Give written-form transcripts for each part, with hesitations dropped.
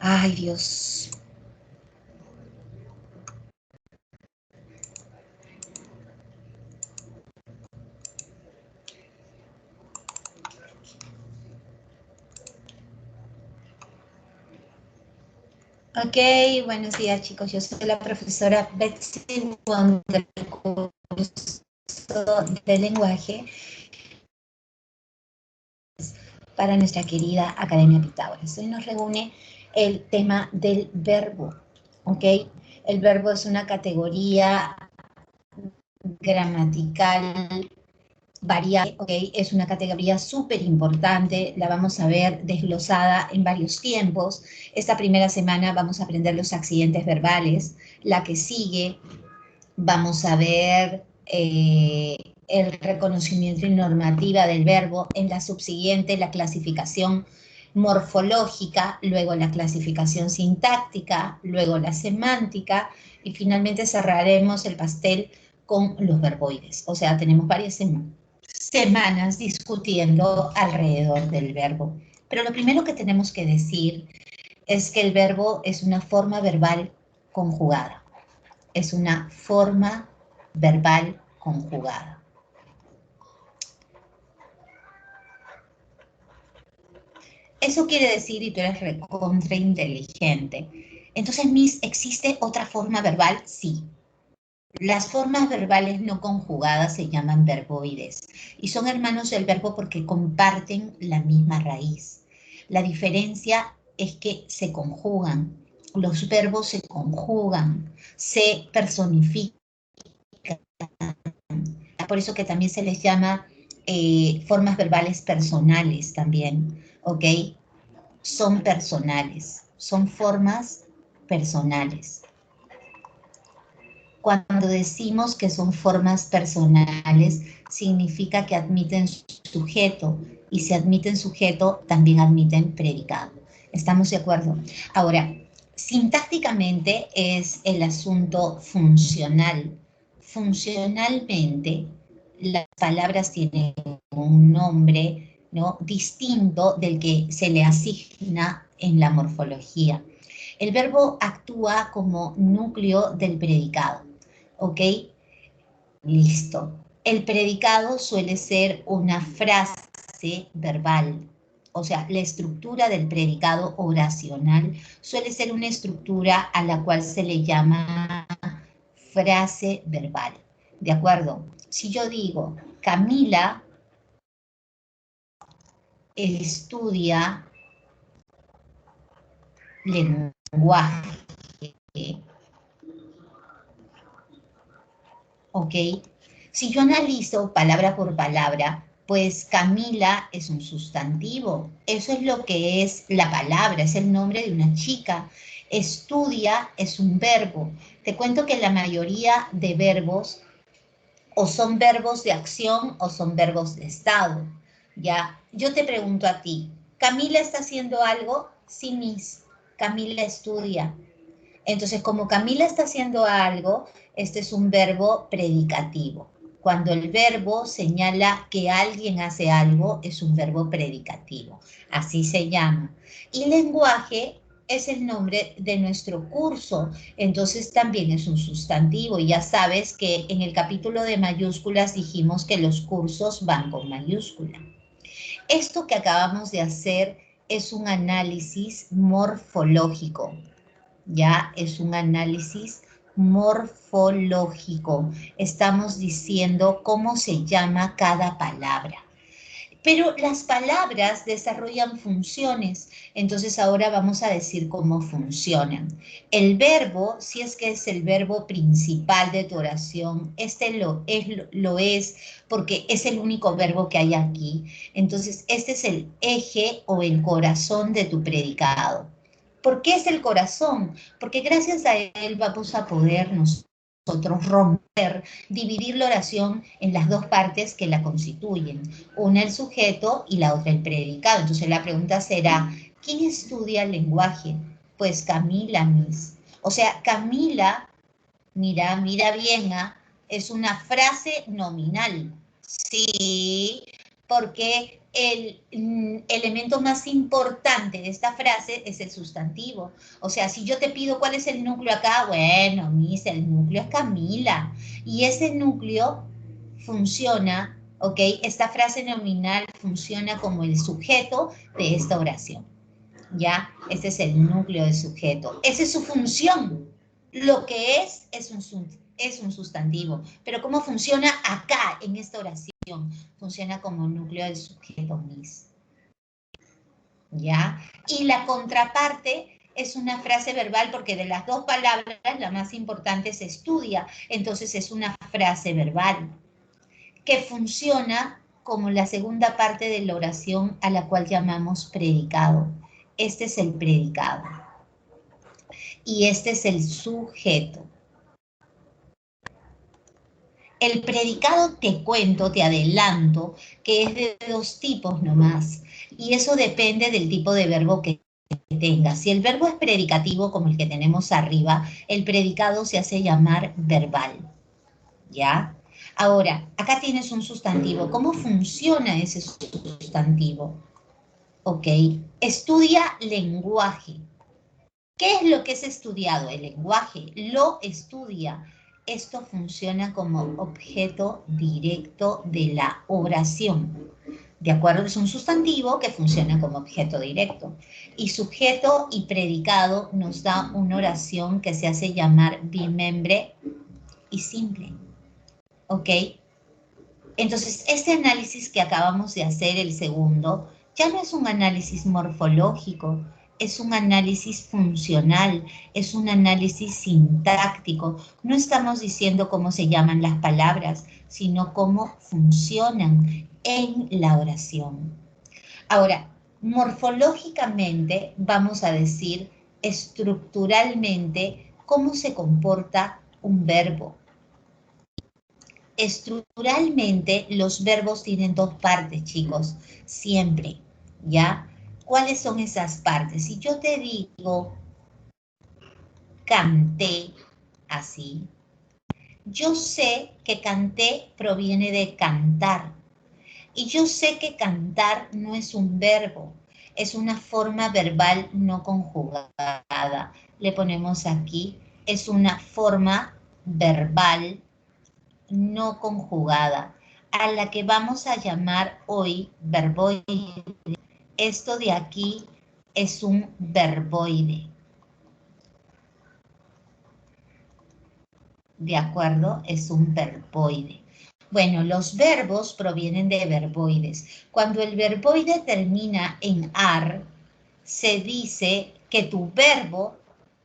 Ay, Dios. Ok, buenos días, chicos. Yo soy la profesora Betsy Wong del curso de lenguaje para nuestra querida Academia Pitágoras. Hoy nos reúne el tema del verbo, ¿ok? El verbo es una categoría gramatical variable, ¿ok? Es una categoría súper importante, la vamos a ver desglosada en varios tiempos. Esta primera semana vamos a aprender los accidentes verbales, la que sigue vamos a ver el reconocimiento y normativa del verbo, en la subsiguiente la clasificación morfológica, luego la clasificación sintáctica, luego la semántica y finalmente cerraremos el pastel con los verboides. O sea, tenemos varias semanas discutiendo alrededor del verbo. Pero lo primero que tenemos que decir es que el verbo es una forma verbal conjugada. Es una forma verbal conjugada. Eso quiere decir, y tú eres recontra inteligente, entonces, Miss, ¿existe otra forma verbal? Sí. Las formas verbales no conjugadas se llaman verboides y son hermanos del verbo porque comparten la misma raíz. La diferencia es que se conjugan, los verbos se conjugan, se personifican. Por eso que también se les llama formas verbales personales también, ¿ok? Son personales, son formas personales. Cuando decimos que son formas personales, significa que admiten sujeto, y si admiten sujeto, también admiten predicado. ¿Estamos de acuerdo? Ahora, sintácticamente es el asunto funcional. Funcionalmente, las palabras tienen un nombre, ¿no?, distinto del que se le asigna en la morfología. El verbo actúa como núcleo del predicado. ¿Ok? Listo. El predicado suele ser una frase verbal. O sea, la estructura del predicado oracional suele ser una estructura a la cual se le llama frase verbal. ¿De acuerdo? Si yo digo, Camila estudia lenguaje, ¿ok? Si yo analizo palabra por palabra, pues Camila es un sustantivo. Eso es lo que es la palabra, es el nombre de una chica. Estudia es un verbo. Te cuento que la mayoría de verbos o son verbos de acción o son verbos de estado. Ya, yo te pregunto a ti, ¿Camila está haciendo algo? Sí, Miss. Camila estudia. Entonces, como Camila está haciendo algo, este es un verbo predicativo. Cuando el verbo señala que alguien hace algo, es un verbo predicativo. Así se llama. Y lenguaje es el nombre de nuestro curso. Entonces, también es un sustantivo. Y ya sabes que en el capítulo de mayúsculas dijimos que los cursos van con mayúscula. Esto que acabamos de hacer es un análisis morfológico. Ya es un análisis morfológico. Estamos diciendo cómo se llama cada palabra. Pero las palabras desarrollan funciones, entonces ahora vamos a decir cómo funcionan. El verbo, si es que es el verbo principal de tu oración, este lo es porque es el único verbo que hay aquí. Entonces, este es el eje o el corazón de tu predicado. ¿Por qué es el corazón? Porque gracias a él vamos a poder nosotros romper, dividir la oración en las dos partes que la constituyen, una el sujeto y la otra el predicado. Entonces la pregunta será, ¿quién estudia el lenguaje? Pues Camila, Miss. O sea, Camila, mira bien, es una frase nominal. Sí, porque el elemento más importante de esta frase es el sustantivo. O sea, si yo te pido cuál es el núcleo acá, bueno, Miss, el núcleo es Camila. Y ese núcleo funciona, ¿ok? Esta frase nominal funciona como el sujeto de esta oración. ¿Ya? Ese es el núcleo del sujeto. Esa es su función. Lo que es un sustantivo. Pero ¿cómo funciona acá, en esta oración? Funciona como núcleo del sujeto, Miss. ¿Ya? Y la contraparte es una frase verbal porque de las dos palabras la más importante se estudia. Entonces es una frase verbal que funciona como la segunda parte de la oración a la cual llamamos predicado. Este es el predicado. Y este es el sujeto. El predicado te cuento, te adelanto, que es de dos tipos nomás. Y eso depende del tipo de verbo que tengas. Si el verbo es predicativo, como el que tenemos arriba, el predicado se hace llamar verbal. ¿Ya? Ahora, acá tienes un sustantivo. ¿Cómo funciona ese sustantivo? Ok. Estudia lenguaje. ¿Qué es lo que es estudiado? El lenguaje lo estudia. Esto funciona como objeto directo de la oración. ¿De acuerdo? Es un sustantivo que funciona como objeto directo. Y sujeto y predicado nos da una oración que se hace llamar bimembre y simple. ¿Ok? Entonces, este análisis que acabamos de hacer, el segundo, ya no es un análisis morfológico, es un análisis funcional, es un análisis sintáctico. No estamos diciendo cómo se llaman las palabras, sino cómo funcionan en la oración. Ahora, morfológicamente vamos a decir estructuralmente cómo se comporta un verbo. Estructuralmente, los verbos tienen dos partes, chicos, siempre, ¿ya? ¿Cuáles son esas partes? Si yo te digo, canté, así, yo sé que canté proviene de cantar, y yo sé que cantar no es un verbo, es una forma verbal no conjugada. Le ponemos aquí, es una forma verbal no conjugada, a la que vamos a llamar hoy verboide. Esto de aquí es un verboide. ¿De acuerdo? Es un verboide. Bueno, los verbos provienen de verboides. Cuando el verboide termina en ar, se dice que tu verbo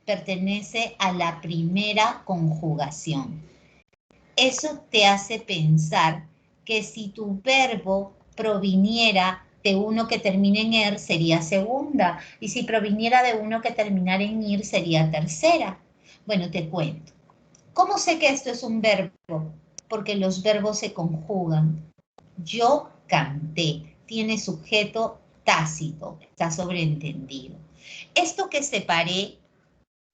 pertenece a la primera conjugación. Eso te hace pensar que si tu verbo proviniera de uno que termina en er, sería segunda. Y si proviniera de uno que terminara en ir, sería tercera. Bueno, te cuento. ¿Cómo sé que esto es un verbo? Porque los verbos se conjugan. Yo canté. Tiene sujeto tácito. Está sobreentendido. Esto que separé,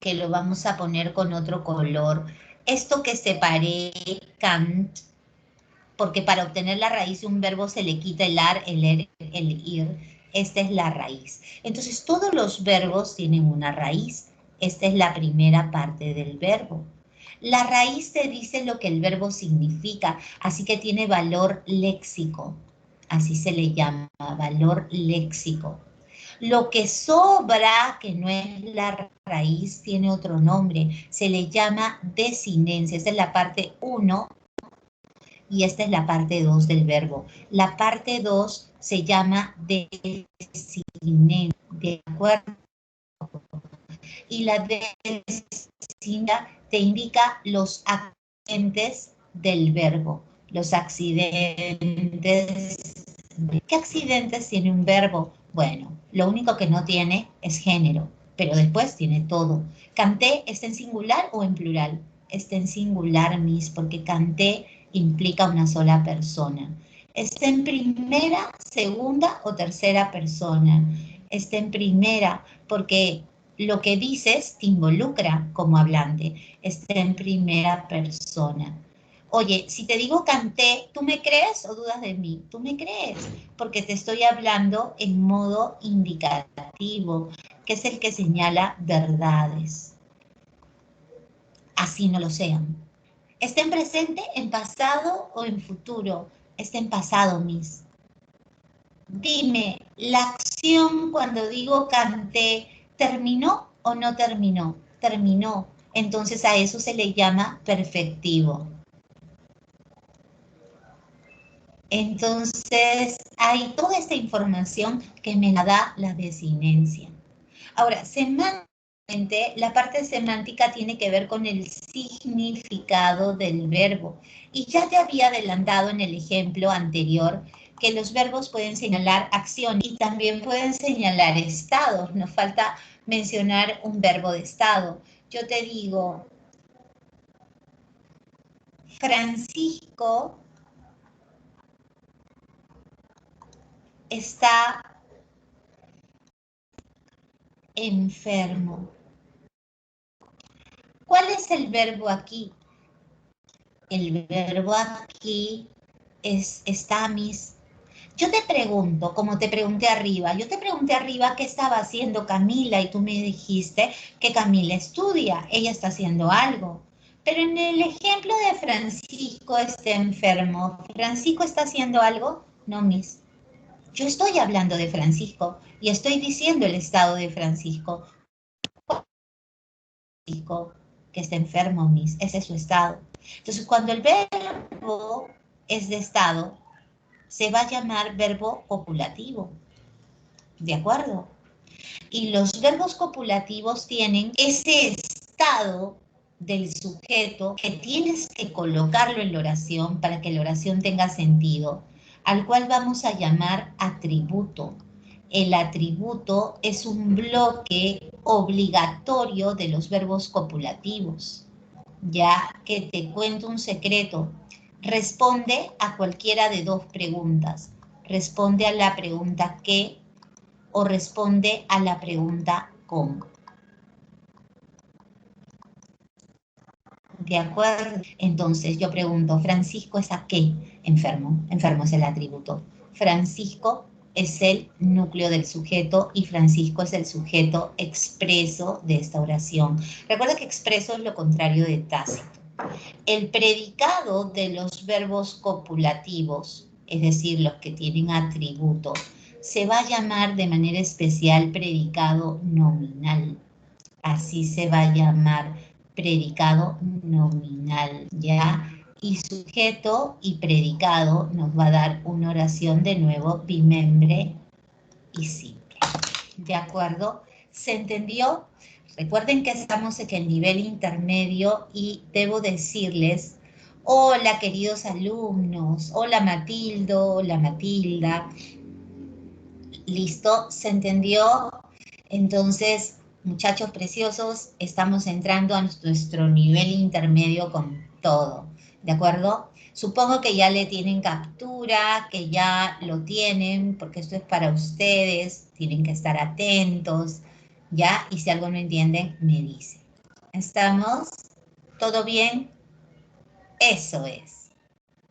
que lo vamos a poner con otro color, esto que separé, cant, porque para obtener la raíz de un verbo se le quita el ar, el er, el ir. Esta es la raíz. Entonces, todos los verbos tienen una raíz. Esta es la primera parte del verbo. La raíz te dice lo que el verbo significa, así que tiene valor léxico. Así se le llama, valor léxico. Lo que sobra, que no es la raíz, tiene otro nombre. Se le llama desinencia. Esta es la parte 1 y esta es la parte 2 del verbo. La parte 2 se llama desinencia, ¿de acuerdo? Y la desinencia te indica los accidentes del verbo. Los accidentes. ¿Qué accidentes tiene un verbo? Bueno, lo único que no tiene es género, pero después tiene todo. Canté, ¿está en singular o en plural? Está en singular, Miss, porque canté implica una sola persona. ¿Está en primera, segunda o tercera persona? Está en primera, porque lo que dices te involucra como hablante. Está en primera persona. Oye, si te digo canté, ¿tú me crees o dudas de mí? Tú me crees, porque te estoy hablando en modo indicativo, que es el que señala verdades, así no lo sean. ¿Está en presente, en pasado o en futuro? Está en pasado, Miss. Dime, ¿la acción cuando digo canté, terminó o no terminó? Terminó. Entonces a eso se le llama perfectivo. Entonces hay toda esta información que me la da la desinencia. Ahora, semánticamente, la parte semántica tiene que ver con el significado del verbo. Y ya te había adelantado en el ejemplo anterior que los verbos pueden señalar acción y también pueden señalar estados. Nos falta mencionar un verbo de estado. Yo te digo, Francisco está enfermo. ¿Cuál es el verbo aquí? El verbo aquí es está, Miss. Yo te pregunto, como te pregunté arriba, qué estaba haciendo Camila y tú me dijiste que Camila estudia, ella está haciendo algo. Pero en el ejemplo de Francisco está enfermo, ¿Francisco está haciendo algo? No, Miss. Yo estoy hablando de Francisco y estoy diciendo el estado de Francisco. Que está enfermo, Miss, ese es su estado. Entonces, cuando el verbo es de estado, se va a llamar verbo copulativo, ¿de acuerdo? Y los verbos copulativos tienen ese estado del sujeto que tienes que colocarlo en la oración para que la oración tenga sentido, al cual vamos a llamar atributo. El atributo es un bloque obligatorio de los verbos copulativos. Ya que te cuento un secreto, responde a cualquiera de dos preguntas. Responde a la pregunta ¿qué? O responde a la pregunta ¿cómo? ¿De acuerdo? Entonces yo pregunto, ¿Francisco es a qué? Enfermo. Enfermo es el atributo. Francisco es el núcleo del sujeto y Francisco es el sujeto expreso de esta oración. Recuerda que expreso es lo contrario de tácito. El predicado de los verbos copulativos, es decir, los que tienen atributo, se va a llamar de manera especial predicado nominal. Así se va a llamar predicado nominal, ¿ya? Y sujeto y predicado nos va a dar una oración de nuevo bimembre y simple. ¿De acuerdo? ¿Se entendió? Recuerden que estamos en el nivel intermedio y debo decirles, hola queridos alumnos, hola Matildo, hola Matilda. ¿Listo? ¿Se entendió? Entonces, muchachos preciosos, estamos entrando a nuestro nivel intermedio con todo, ¿de acuerdo? Supongo que ya le tienen captura, que ya lo tienen, porque esto es para ustedes, tienen que estar atentos, ¿ya? Y si algo no entienden, me dicen. ¿Estamos? ¿Todo bien? Eso es.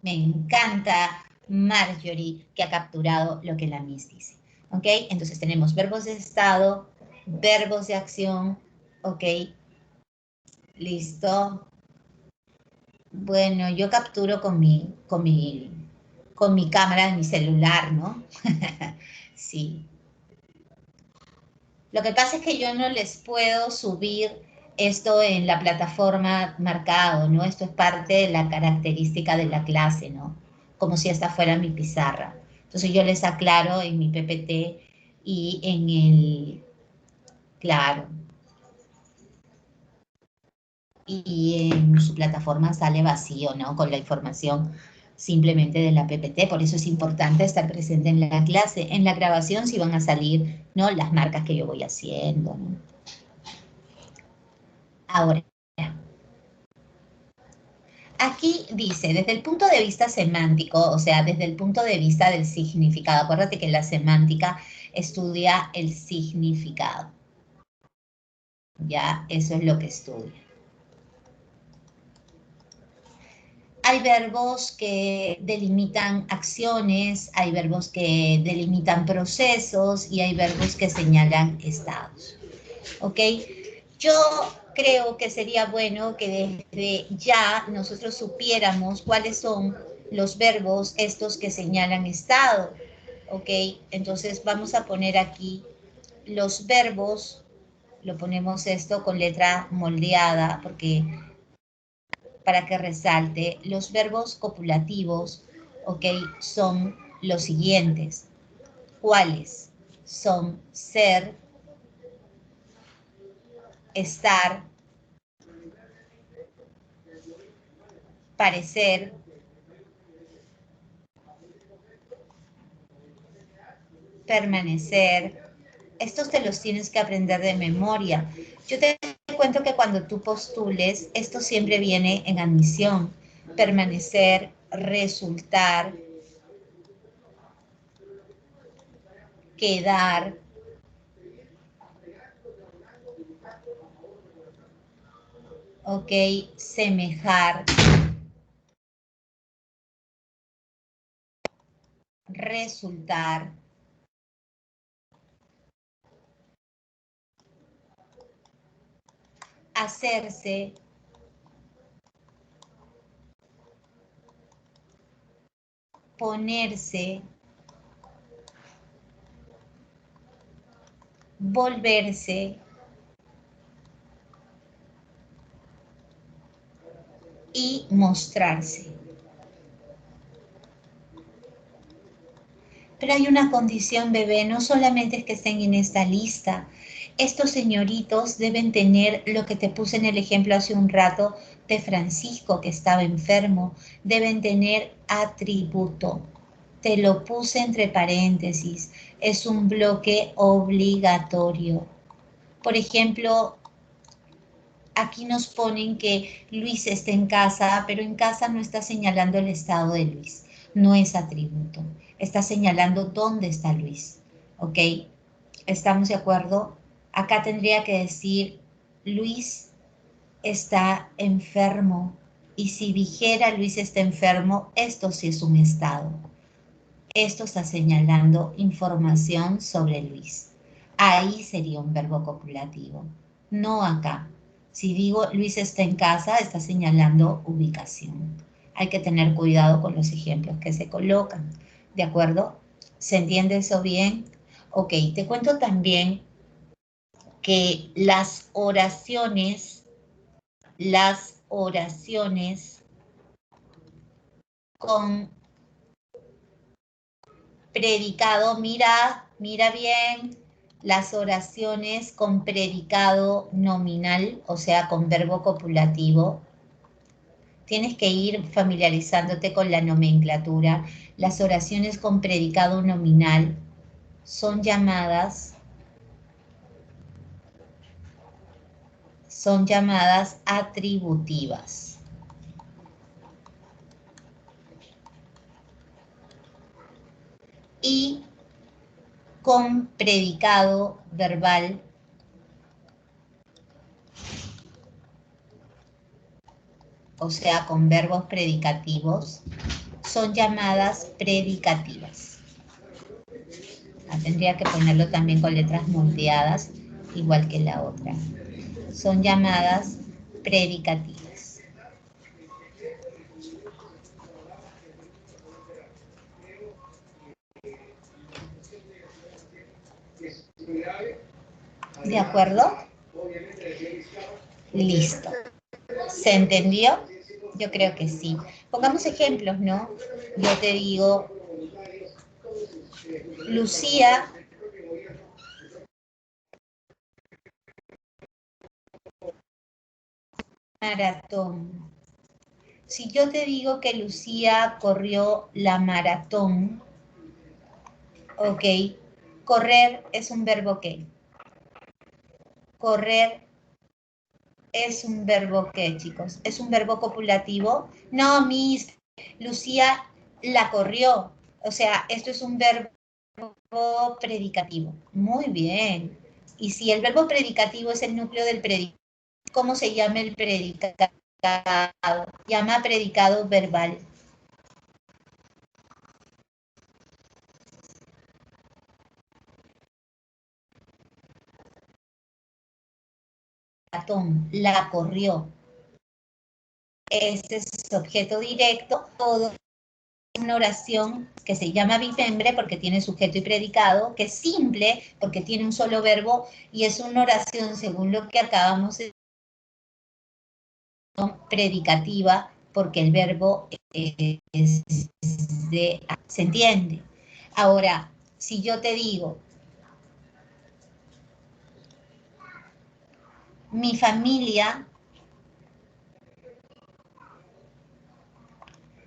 Me encanta Marjorie, que ha capturado lo que la Miss dice. ¿Ok? Entonces tenemos verbos de estado, verbos de acción. ¿Ok? ¿Listo? Bueno, yo capturo con mi cámara de mi celular, ¿no? Sí. Lo que pasa es que yo no les puedo subir esto en la plataforma marcado, ¿no? Esto es parte de la característica de la clase, ¿no? Como si esta fuera mi pizarra. Entonces yo les aclaro en mi PPT y en el, claro, y en su plataforma sale vacío, ¿no? Con la información simplemente de la PPT, por eso es importante estar presente en la clase. En la grabación sí van a salir, ¿no? Las marcas que yo voy haciendo, ¿no? Ahora, aquí dice, desde el punto de vista semántico, o sea, desde el punto de vista del significado, acuérdate que la semántica estudia el significado, ya, eso es lo que estudia. Hay verbos que delimitan acciones, hay verbos que delimitan procesos y hay verbos que señalan estados. ¿Ok? Yo creo que sería bueno que desde ya nosotros supiéramos cuáles son los verbos estos que señalan estado. ¿Ok? Entonces vamos a poner aquí los verbos, lo ponemos esto con letra moldeada porque para que resalte, los verbos copulativos, ¿ok? Son los siguientes. ¿Cuáles? Son ser, estar, parecer, permanecer. Estos te los tienes que aprender de memoria. Yo te cuento que cuando tú postules, esto siempre viene en admisión. Permanecer, resultar, quedar, ok, semejar, resultar, hacerse, ponerse, volverse y mostrarse. Pero hay una condición, bebé, no solamente es que estén en esta lista. Estos señoritos deben tener lo que te puse en el ejemplo hace un rato de Francisco, que estaba enfermo. Deben tener atributo. Te lo puse entre paréntesis. Es un bloque obligatorio. Por ejemplo, aquí nos ponen que Luis está en casa, pero en casa no está señalando el estado de Luis. No es atributo. Está señalando dónde está Luis. ¿Ok? ¿Estamos de acuerdo? Acá tendría que decir Luis está enfermo. Y si dijera Luis está enfermo, esto sí es un estado. Esto está señalando información sobre Luis. Ahí sería un verbo copulativo, no acá. Si digo Luis está en casa, está señalando ubicación. Hay que tener cuidado con los ejemplos que se colocan, ¿de acuerdo? ¿Se entiende eso bien? Ok, te cuento también que las oraciones con predicado, mira bien, las oraciones con predicado nominal, o sea, con verbo copulativo. Tienes que ir familiarizándote con la nomenclatura. Las oraciones con predicado nominal son llamadas atributivas. Y con predicado verbal, o sea, con verbos predicativos, son llamadas predicativas. Tendría que ponerlo también con letras moldeadas, igual que la otra. Son llamadas predicativas. ¿De acuerdo? Listo. ¿Se entendió? Yo creo que sí. Pongamos ejemplos, ¿no? Yo te digo, Lucía maratón. Si yo te digo que Lucía corrió la maratón, ok, correr es un verbo ¿qué? Correr es un verbo ¿qué, chicos? ¿Es un verbo copulativo? No, Miss, Lucía la corrió. O sea, esto es un verbo predicativo. Muy bien. Y si el verbo predicativo es el núcleo del predicado, ¿cómo se llama el predicado? llama predicado verbal. La corrió. Este es objeto directo, todo una oración que se llama bimembre porque tiene sujeto y predicado, que es simple porque tiene un solo verbo y es una oración, según lo que acabamos de decir, predicativa porque el verbo es de... ¿Se entiende? Ahora, si yo te digo, mi familia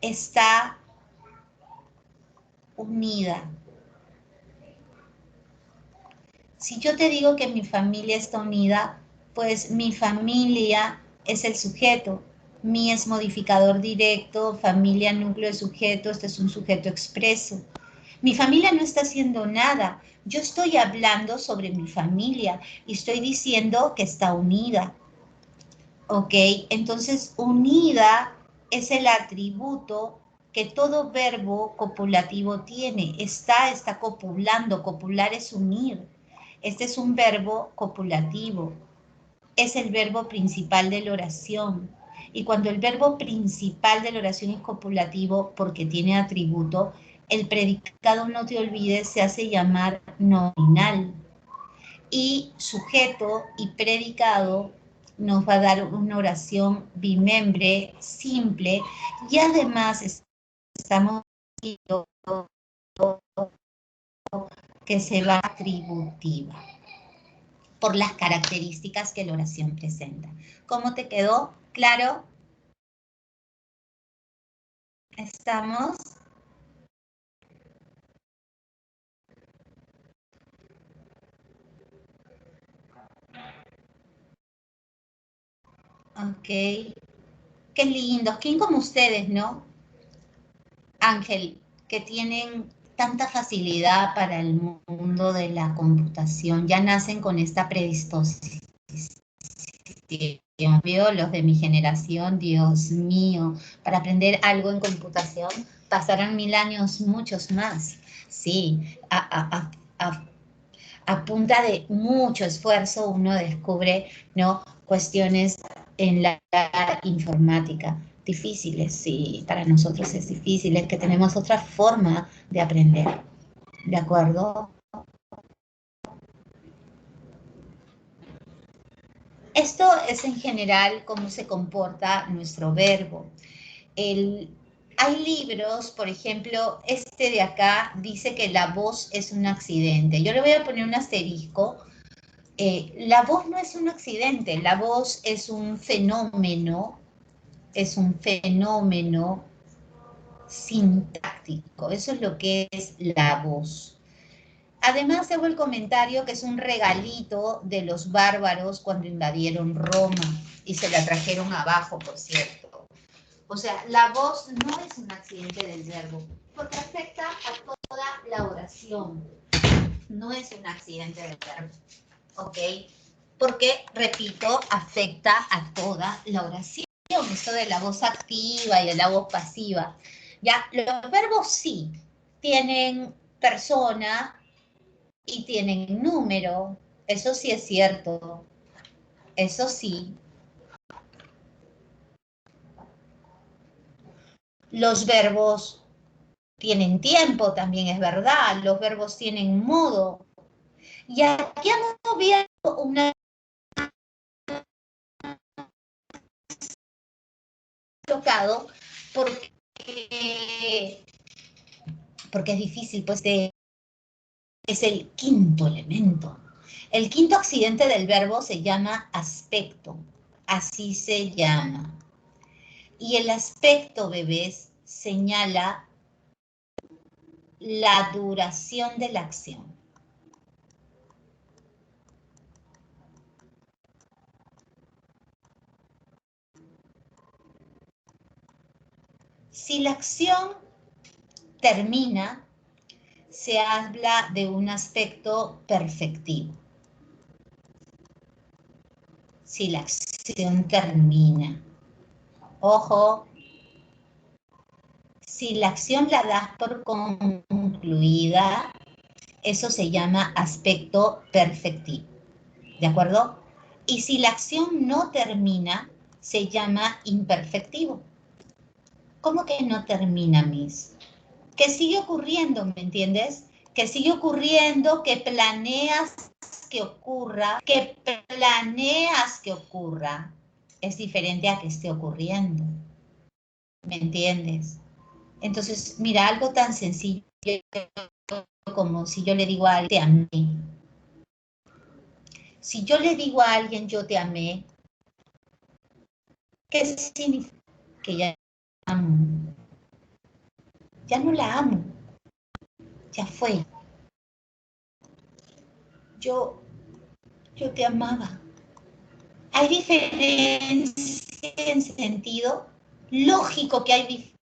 está unida. Si yo te digo que mi familia está unida, pues mi familia es el sujeto. Mi es modificador directo, familia, núcleo de sujeto, este es un sujeto expreso. Mi familia no está haciendo nada. Yo estoy hablando sobre mi familia y estoy diciendo que está unida. ¿Ok? Entonces, unida es el atributo que todo verbo copulativo tiene. Está copulando. Copular es unir. Este es un verbo copulativo. Es el verbo principal de la oración. Y cuando el verbo principal de la oración es copulativo, porque tiene atributo, el predicado, no te olvides, se hace llamar nominal. Y sujeto y predicado nos va a dar una oración bimembre, simple, y además estamos viendo que se va atributiva por las características que la oración presenta. ¿Cómo te quedó? ¿Claro? ¿Estamos? Ok. Qué lindos, ¿quién como ustedes, no? Ángel, que tienen tanta facilidad para el mundo de la computación, ya nacen con esta predisposición. Veo los de mi generación, Dios mío, para aprender algo en computación pasarán 1000 años, muchos más. Sí, a punta de mucho esfuerzo uno descubre, ¿no?, cuestiones en la informática. Difíciles, sí, para nosotros es difícil, es que tenemos otra forma de aprender, ¿de acuerdo? Esto es en general cómo se comporta nuestro verbo. Hay libros, por ejemplo, este de acá dice que la voz es un accidente. Yo le voy a poner un asterisco. La voz no es un accidente, la voz es un fenómeno sintáctico. Eso es lo que es la voz. Además, hago el comentario que es un regalito de los bárbaros cuando invadieron Roma y se la trajeron abajo, por cierto. O sea, la voz no es un accidente del verbo, porque afecta a toda la oración. No es un accidente del verbo, ¿ok? Porque, repito, afecta a toda la oración. Esto de la voz activa y de la voz pasiva. Ya, los verbos sí tienen persona y tienen número. Eso sí es cierto. Eso sí. Los verbos tienen tiempo, también es verdad. Los verbos tienen modo. Y aquí hemos visto una tocado porque es difícil, pues es el quinto elemento. El quinto accidente del verbo se llama aspecto, así se llama. Y el aspecto, bebés, señala la duración de la acción. Si la acción termina, se habla de un aspecto perfectivo. Si la acción termina. Ojo, si la acción la das por concluida, eso se llama aspecto perfectivo, ¿de acuerdo? Y si la acción no termina, se llama imperfectivo. ¿Cómo que no termina, Miss? Que sigue ocurriendo, ¿me entiendes? Que sigue ocurriendo, que planeas que planeas que ocurra. Es diferente a que esté ocurriendo, ¿me entiendes? Entonces, mira, algo tan sencillo como si yo le digo a alguien, te amé. Si yo le digo a alguien, yo te amé, ¿qué significa? Que ya amo. Ya no la amo. Ya fue. Yo te amaba. Hay diferencia en sentido lógico que hay diferencia.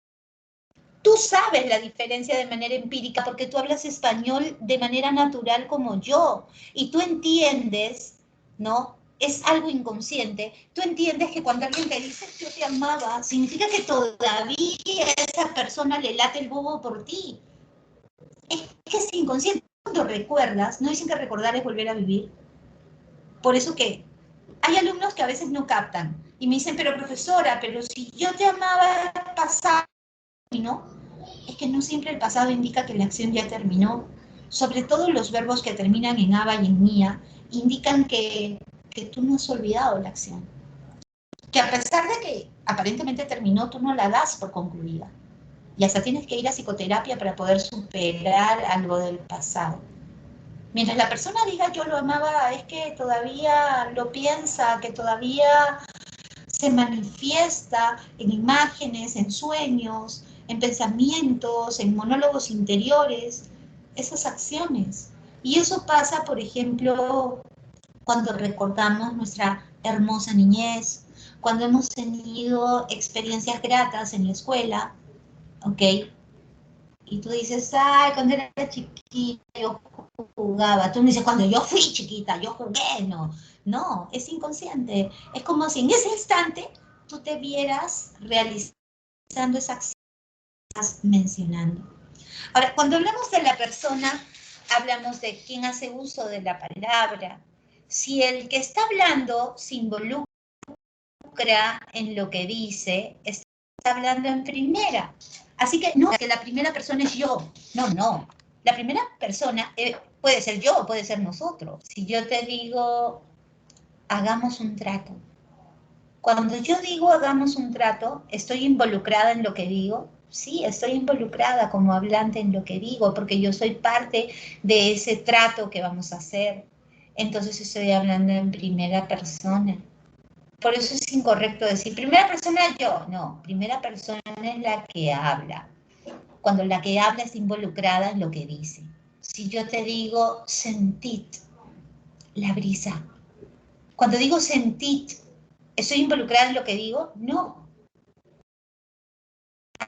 Tú sabes la diferencia de manera empírica porque tú hablas español de manera natural como yo y tú entiendes, ¿no? Es algo inconsciente. Tú entiendes que cuando alguien te dice yo te amaba, significa que todavía a esa persona le late el bobo por ti. Es que es inconsciente. Cuando recuerdas, no dicen que recordar es volver a vivir. Por eso que hay alumnos que a veces no captan y me dicen, pero profesora, pero si yo te amaba pasado, ¿no? Es que no siempre el pasado indica que la acción ya terminó. Sobre todo los verbos que terminan en aba y en mía indican que tú no has olvidado la acción. Que a pesar de que aparentemente terminó, tú no la das por concluida. Y hasta tienes que ir a psicoterapia para poder superar algo del pasado. Mientras la persona diga yo lo amaba, es que todavía lo piensa, que todavía se manifiesta en imágenes, en sueños, en pensamientos, en monólogos interiores, esas acciones. Y eso pasa, por ejemplo, cuando recordamos nuestra hermosa niñez, cuando hemos tenido experiencias gratas en la escuela, ¿ok? Y tú dices, ay, cuando era chiquita yo jugaba. Tú me dices, cuando yo fui chiquita, yo jugué. No, no, es inconsciente. Es como si en ese instante tú te vieras realizando esa acción que estás mencionando. Ahora, cuando hablamos de la persona, hablamos de quién hace uso de la palabra. Si el que está hablando se involucra en lo que dice, está hablando en primera. Así que no, que la primera persona es yo. No, no. La primera persona puede ser yo o puede ser nosotros. Si yo te digo, hagamos un trato. Cuando yo digo hagamos un trato, ¿estoy involucrada en lo que digo? Sí, estoy involucrada como hablante en lo que digo, porque yo soy parte de ese trato que vamos a hacer. Entonces estoy hablando en primera persona. Por eso es incorrecto decir primera persona yo. No, primera persona es la que habla. Cuando la que habla está involucrada en lo que dice. Si yo te digo sentid la brisa. Cuando digo sentid, ¿estoy involucrada en lo que digo? No.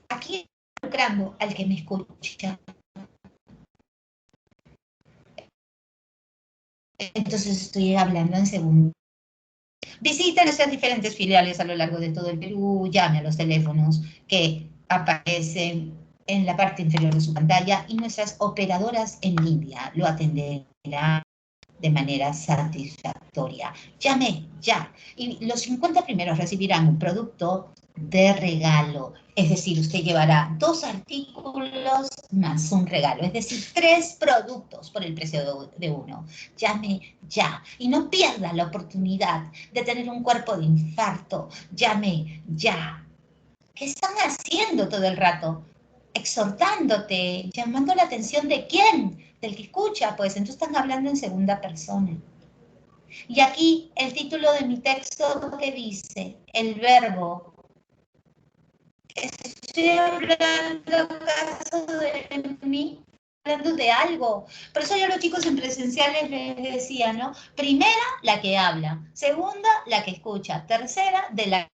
Aquí estoy involucrando al que me escucha. Entonces estoy hablando en segundo. Visita nuestras diferentes filiales a lo largo de todo el Perú, llame a los teléfonos que aparecen en la parte inferior de su pantalla y nuestras operadoras en línea lo atenderán de manera satisfactoria. Llame ya. Y los 50 primeros recibirán un producto de regalo. Es decir, usted llevará 2 artículos más un regalo. Es decir, 3 productos por el precio de uno. Llame ya. Y no pierda la oportunidad de tener un cuerpo de infarto. Llame ya. ¿Qué están haciendo todo el rato? Exhortándote, llamando la atención de quién, del que escucha, pues entonces están hablando en segunda persona. Y aquí el título de mi texto que dice, el verbo. Estoy hablando acaso de mí, hablando de algo. Por eso yo a los chicos en presenciales les decía, ¿no? Primera, la que habla. Segunda, la que escucha. Tercera, de la...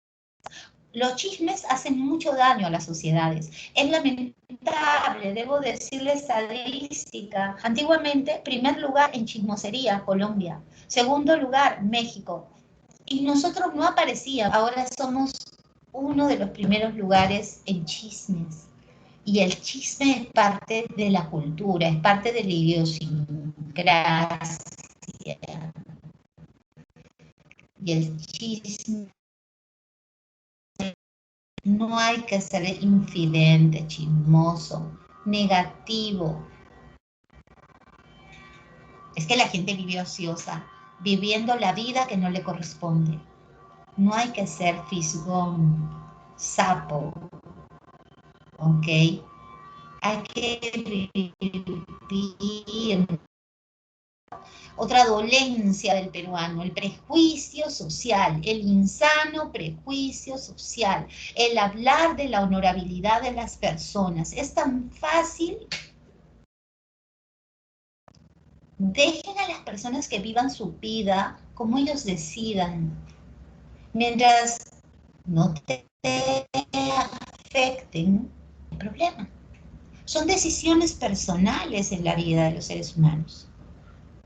Los chismes hacen mucho daño a las sociedades. Es lamentable, debo decirle estadística. Antiguamente, primer lugar en chismosería, Colombia. Segundo lugar, México. Y nosotros no aparecíamos. Ahora somos uno de los primeros lugares en chismes. Y el chisme es parte de la cultura, es parte de la idiosincrasia. Y el chisme, no hay que ser infidente, chismoso, negativo. Es que la gente vive ociosa, viviendo la vida que no le corresponde. No hay que ser fisgón, sapo, ¿ok? Hay que vivir. Otra dolencia del peruano, el prejuicio social, el insano prejuicio social, el hablar de la honorabilidad de las personas. Es tan fácil. Dejen a las personas que vivan su vida como ellos decidan. Mientras no te afecten, no hay problema. Son decisiones personales en la vida de los seres humanos.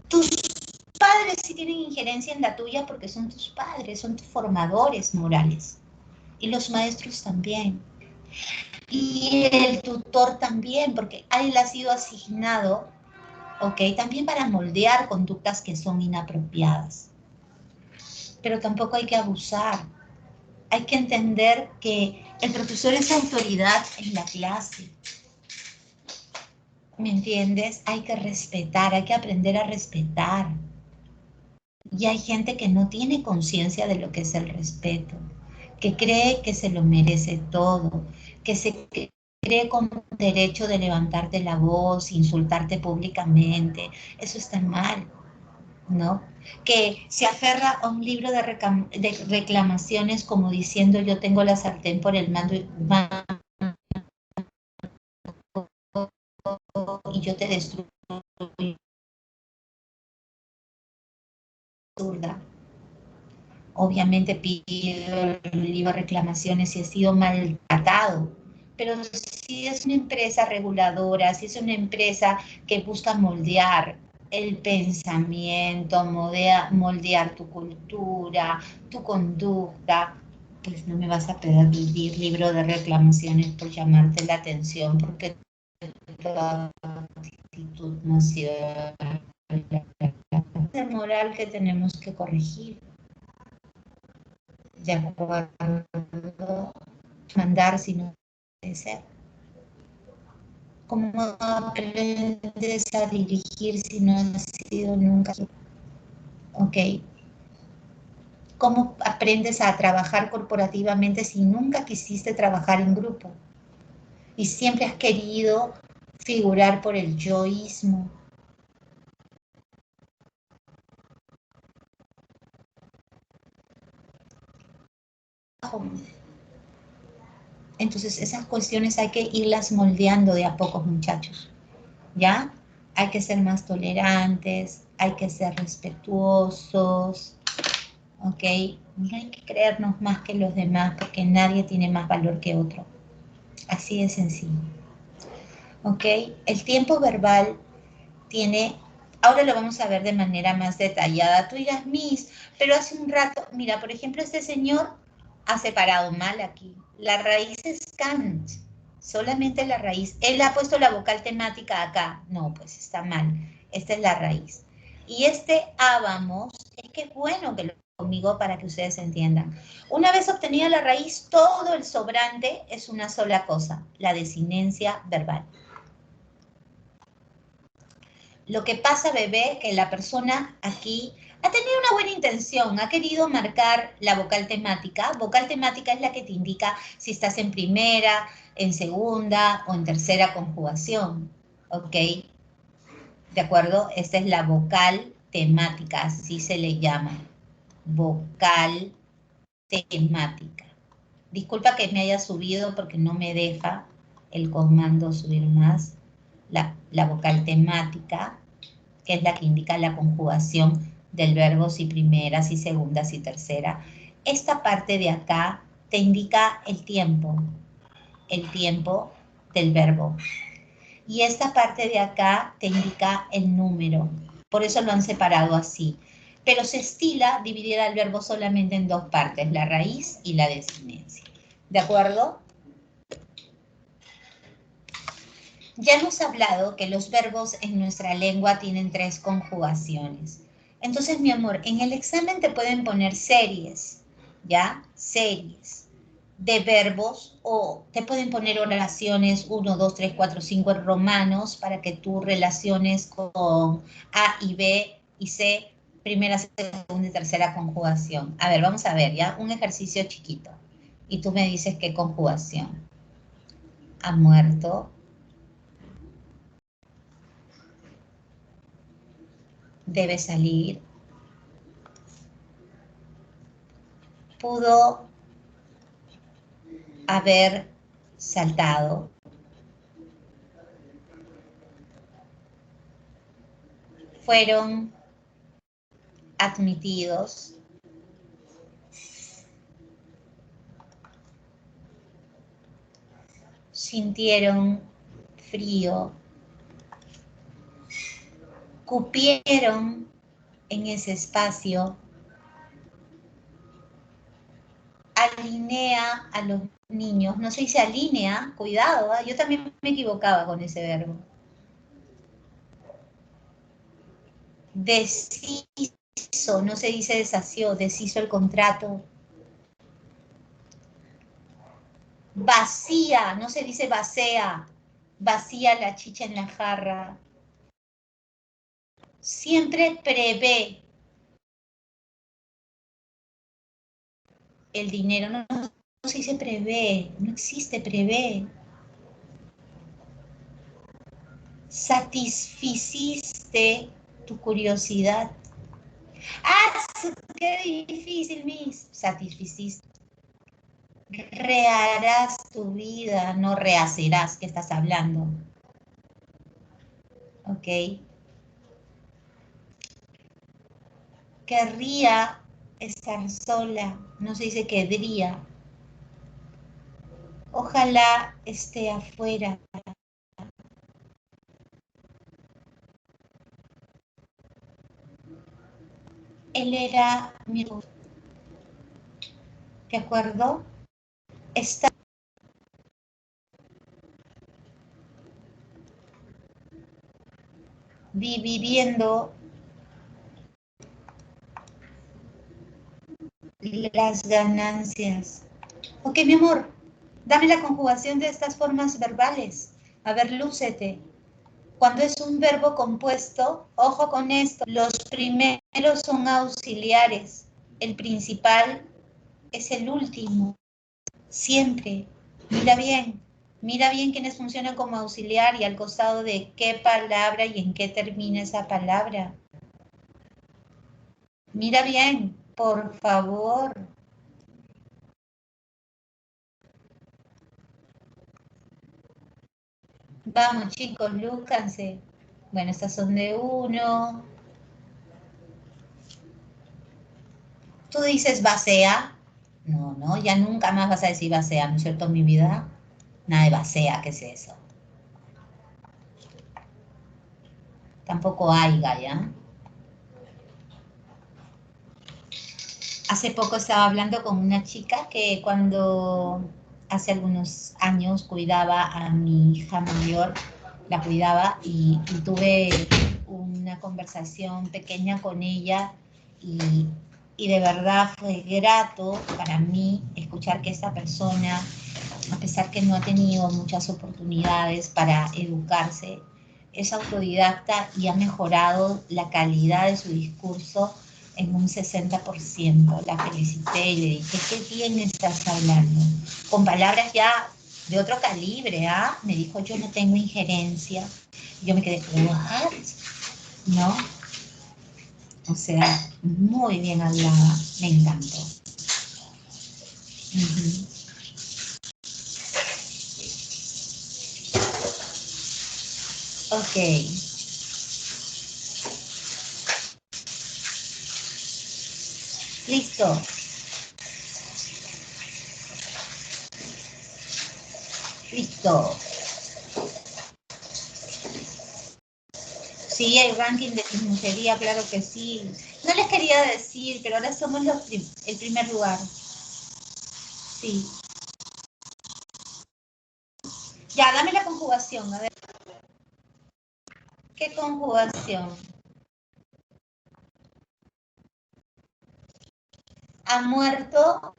Tus padres sí tienen injerencia en la tuya porque son tus padres, son tus formadores morales. Y los maestros también. Y el tutor también, porque a él ha sido asignado, ¿ok? También para moldear conductas que son inapropiadas. Pero tampoco hay que abusar. Hay que entender que el profesor es autoridad en la clase. ¿Me entiendes? Hay que respetar, hay que aprender a respetar. Y hay gente que no tiene conciencia de lo que es el respeto, que cree que se lo merece todo, que se cree con derecho de levantarte la voz, insultarte públicamente. Eso está mal, ¿no? Que se aferra a un libro de reclamaciones como diciendo yo tengo la sartén por el mando y yo te destruyo. Absurda. Obviamente pido el libro de reclamaciones si he sido maltratado, pero si es una empresa reguladora, si es una empresa que busca moldear el pensamiento, moldear tu cultura, tu conducta, pues no me vas a pedir libro de reclamaciones por llamarte la atención, porque tu actitud no ha sido la moral que tenemos que corregir. De acuerdo, mandar si no puede ser. ¿Cómo aprendes a dirigir si no has sido nunca? ¿Ok? ¿Cómo aprendes a trabajar corporativamente si nunca quisiste trabajar en grupo? Y siempre has querido figurar por el yoísmo. Entonces esas cuestiones hay que irlas moldeando de a pocos, muchachos. ¿Ya? Hay que ser más tolerantes, hay que ser respetuosos, ¿ok? No hay que creernos más que los demás porque nadie tiene más valor que otro. Así de sencillo. ¿Ok? El tiempo verbal tiene, ahora lo vamos a ver de manera más detallada. Tú dirás, Miss, pero hace un rato, mira, por ejemplo, este señor ha separado mal aquí. La raíz es Kant, solamente la raíz. Él ha puesto la vocal temática acá. No, pues está mal. Esta es la raíz. Y este ábamos, es que es bueno que lo conmigo para que ustedes entiendan. Una vez obtenida la raíz, todo el sobrante es una sola cosa, la desinencia verbal. Lo que pasa, bebé, que la persona aquí ha tenido una buena intención, ha querido marcar la vocal temática. Vocal temática es la que te indica si estás en primera, en segunda o en tercera conjugación, ¿ok? ¿De acuerdo? Esta es la vocal temática, así se le llama. Vocal temática. Disculpa que me haya subido porque no me deja el comando subir más. La vocal temática, que es la que indica la conjugación del verbo si primera, si segunda, si tercera. Esta parte de acá te indica el tiempo del verbo. Y esta parte de acá te indica el número. Por eso lo han separado así. Pero se estila dividir al verbo solamente en dos partes, la raíz y la desinencia. ¿De acuerdo? Ya hemos hablado que los verbos en nuestra lengua tienen 3 conjugaciones. Entonces, mi amor, en el examen te pueden poner series, ¿ya? Series de verbos o te pueden poner oraciones 1, 2, 3, 4, 5 en romanos para que tú relaciones con A y B y C, primera, segunda y tercera conjugación. A ver, vamos a ver, ¿ya? Un ejercicio chiquito. Y tú me dices qué conjugación. Ha muerto. Debe salir. Pudo haber saltado. Fueron admitidos. Sintieron frío. Cupieron en ese espacio. Alinea a los niños. No se dice alinea, cuidado, ¿eh? Yo también me equivocaba con ese verbo. Deshizo, no se dice deshació, deshizo el contrato. Vacía, no se dice vacía, vacía la chicha en la jarra. Siempre prevé el dinero, no se dice prevé, no existe prevé. Satisficiste tu curiosidad. ¡Ah! ¡Qué difícil, Miss! Satisficiste. Reharás tu vida, no rehacerás, ¿qué estás hablando? ¿Ok? Querría estar sola, no se dice querría. Ojalá esté afuera. Él era mi... ¿De acuerdo? Está viviendo las ganancias. Ok, mi amor, dame la conjugación de estas formas verbales. A ver, lúcete. Cuando es un verbo compuesto, ojo con esto, los primeros son auxiliares. El principal es el último. Siempre. Mira bien quiénes funcionan como auxiliar y al costado de qué palabra y en qué termina esa palabra. Mira bien, por favor. Vamos, chicos, lúzcanse. Bueno, estas son de 1. Tú dices vacía. No, no, ya nunca más vas a decir vacía, ¿no es cierto, mi vida? Nada de vacía, ¿qué es eso? Tampoco haiga, ¿ya? Hace poco estaba hablando con una chica que cuando hace algunos años cuidaba a mi hija mayor, la cuidaba y tuve una conversación pequeña con ella y de verdad fue grato para mí escuchar que esta persona, a pesar que no ha tenido muchas oportunidades para educarse, es autodidacta y ha mejorado la calidad de su discurso en un 60%. La felicité y le dije, qué bien estás hablando. Con palabras ya de otro calibre, ¿ah? Me dijo, yo no tengo injerencia. Yo me quedé, ¿what? ¿No? O sea, muy bien hablada, me encantó. Ok. Listo. Listo. Sí, hay ranking de chismosería, claro que sí. No les quería decir, pero ahora somos el primer lugar. Sí. Ya, dame la conjugación, a ver. ¿Qué conjugación? Ha muerto,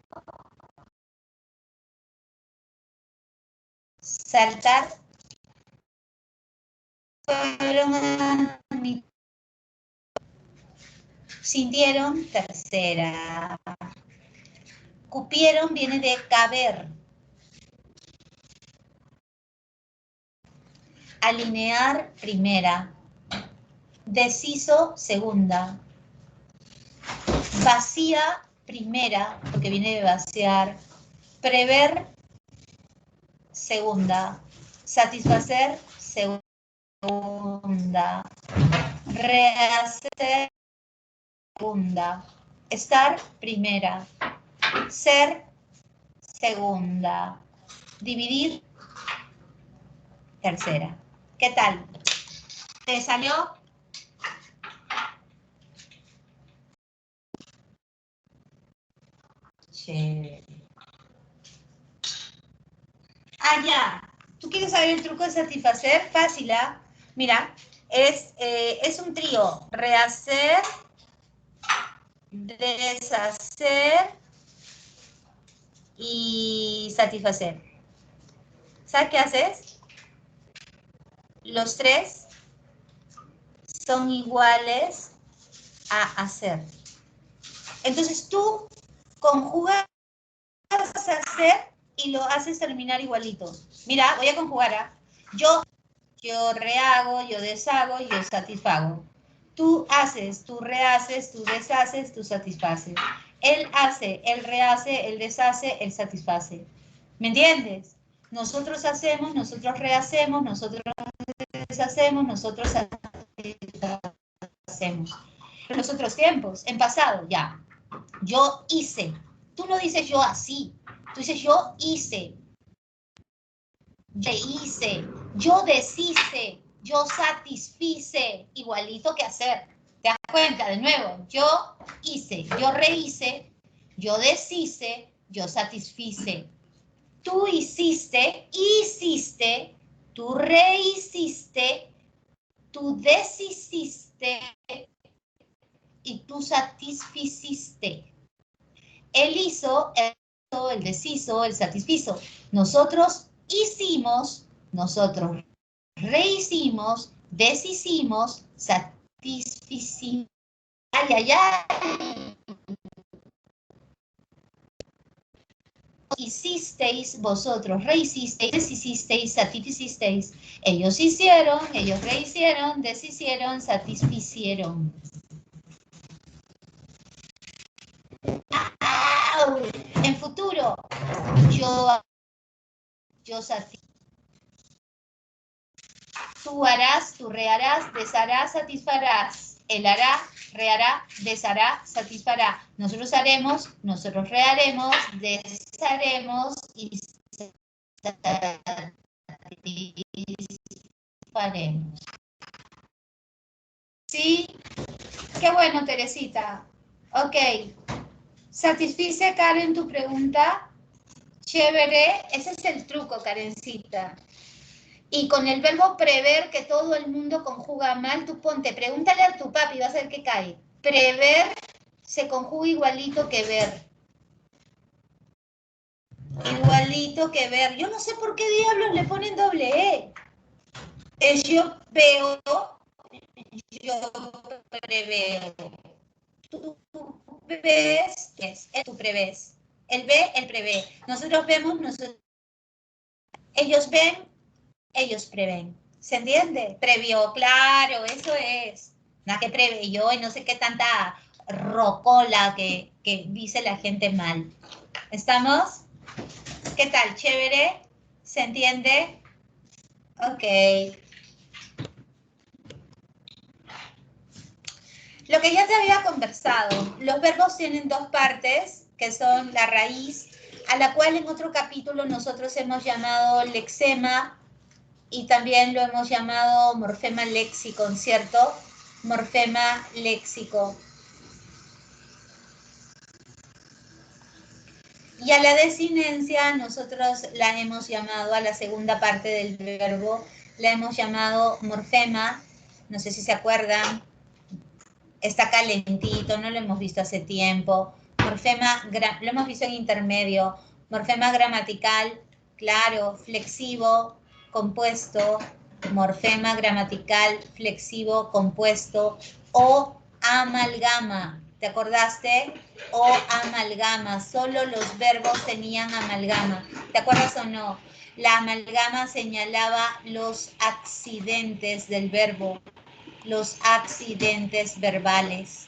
saltar, fueron, sintieron, tercera. Cupieron viene de caber. Alinear, primera. Deshizo, segunda. Vacía, primera, porque viene de vaciar. Prever, segunda. Satisfacer, segunda. Rehacer, segunda. Estar, primera. Ser, segunda. Dividir, tercera. ¿Qué tal? ¿Te salió? Chévere. Ah, ya. ¿Tú quieres saber el truco de satisfacer? Fácil, ¿ah? Mira, es un trío. Rehacer, deshacer y satisfacer. ¿Sabes qué haces? Los tres son iguales a hacer. Entonces tú conjugas hacer y lo haces terminar igualito. Mira, voy a conjugar. ¿Ah? Yo rehago, yo deshago, yo satisfago. Tú haces, tú rehaces, tú deshaces, tú satisfaces. Él hace, él rehace, él deshace, él satisface. ¿Me entiendes? Nosotros hacemos, nosotros rehacemos, nosotros deshacemos, nosotros hacemos. En los otros tiempos, en pasado, ya. Yo hice. Tú no dices yo así. Tú dices yo hice. Yo hice. Yo deshice. Yo satisfice. Igualito que hacer. ¿Te das cuenta? De nuevo, yo hice, yo rehice, yo deshice, yo satisfice. Tú hiciste, hiciste, tú rehiciste, tú deshiciste y tú satisficiste. Él hizo, el deshizo, el satisfizo. Nosotros hicimos, nosotros rehicimos, deshicimos, satisficimos. Ay, ay, ay. Hicisteis, vosotros rehicisteis, deshicisteis, satisficisteis. Ellos hicieron, ellos rehicieron, deshicieron, satisficieron. ¡Au! En futuro, yo satisfiz. Tú harás, tú reharás, desharás, satisfarás. Él hará, rehará, deshará, satisfará. Nosotros haremos, nosotros reharemos, desharemos y satisfaremos. ¿Sí? Qué bueno, Teresita. Ok. ¿Satisfice, Karen, tu pregunta? Chévere. Ese es el truco, Karencita. Y con el verbo prever, que todo el mundo conjuga mal, tú ponte, pregúntale a tu papi, vas a ver qué cae. Prever se conjuga igualito que ver. Igualito que ver. Yo no sé por qué diablos le ponen doble E. Es yo veo, yo preveo. Tú ves, tú prevés. El ve, el prevé. Nosotros vemos, nosotros. Ellos ven, ellos prevén. ¿Se entiende? Previó, claro, eso es. Nada que preveyó y no sé qué tanta rocola que dice la gente mal. ¿Estamos? ¿Qué tal? ¿Chévere? ¿Se entiende? Ok. Lo que ya te había conversado, los verbos tienen dos partes, que son la raíz, a la cual en otro capítulo nosotros hemos llamado lexema y también lo hemos llamado morfema léxico, ¿cierto? Morfema léxico. Y a la desinencia nosotros la hemos llamado, a la segunda parte del verbo, la hemos llamado morfema, no sé si se acuerdan, está calentito, no lo hemos visto hace tiempo. Morfema, lo hemos visto en intermedio. Morfema gramatical, claro, flexivo, compuesto. Morfema gramatical, flexivo, compuesto. O amalgama. ¿Te acordaste? O amalgama. Solo los verbos tenían amalgama. ¿Te acuerdas o no? La amalgama señalaba los accidentes del verbo, los accidentes verbales.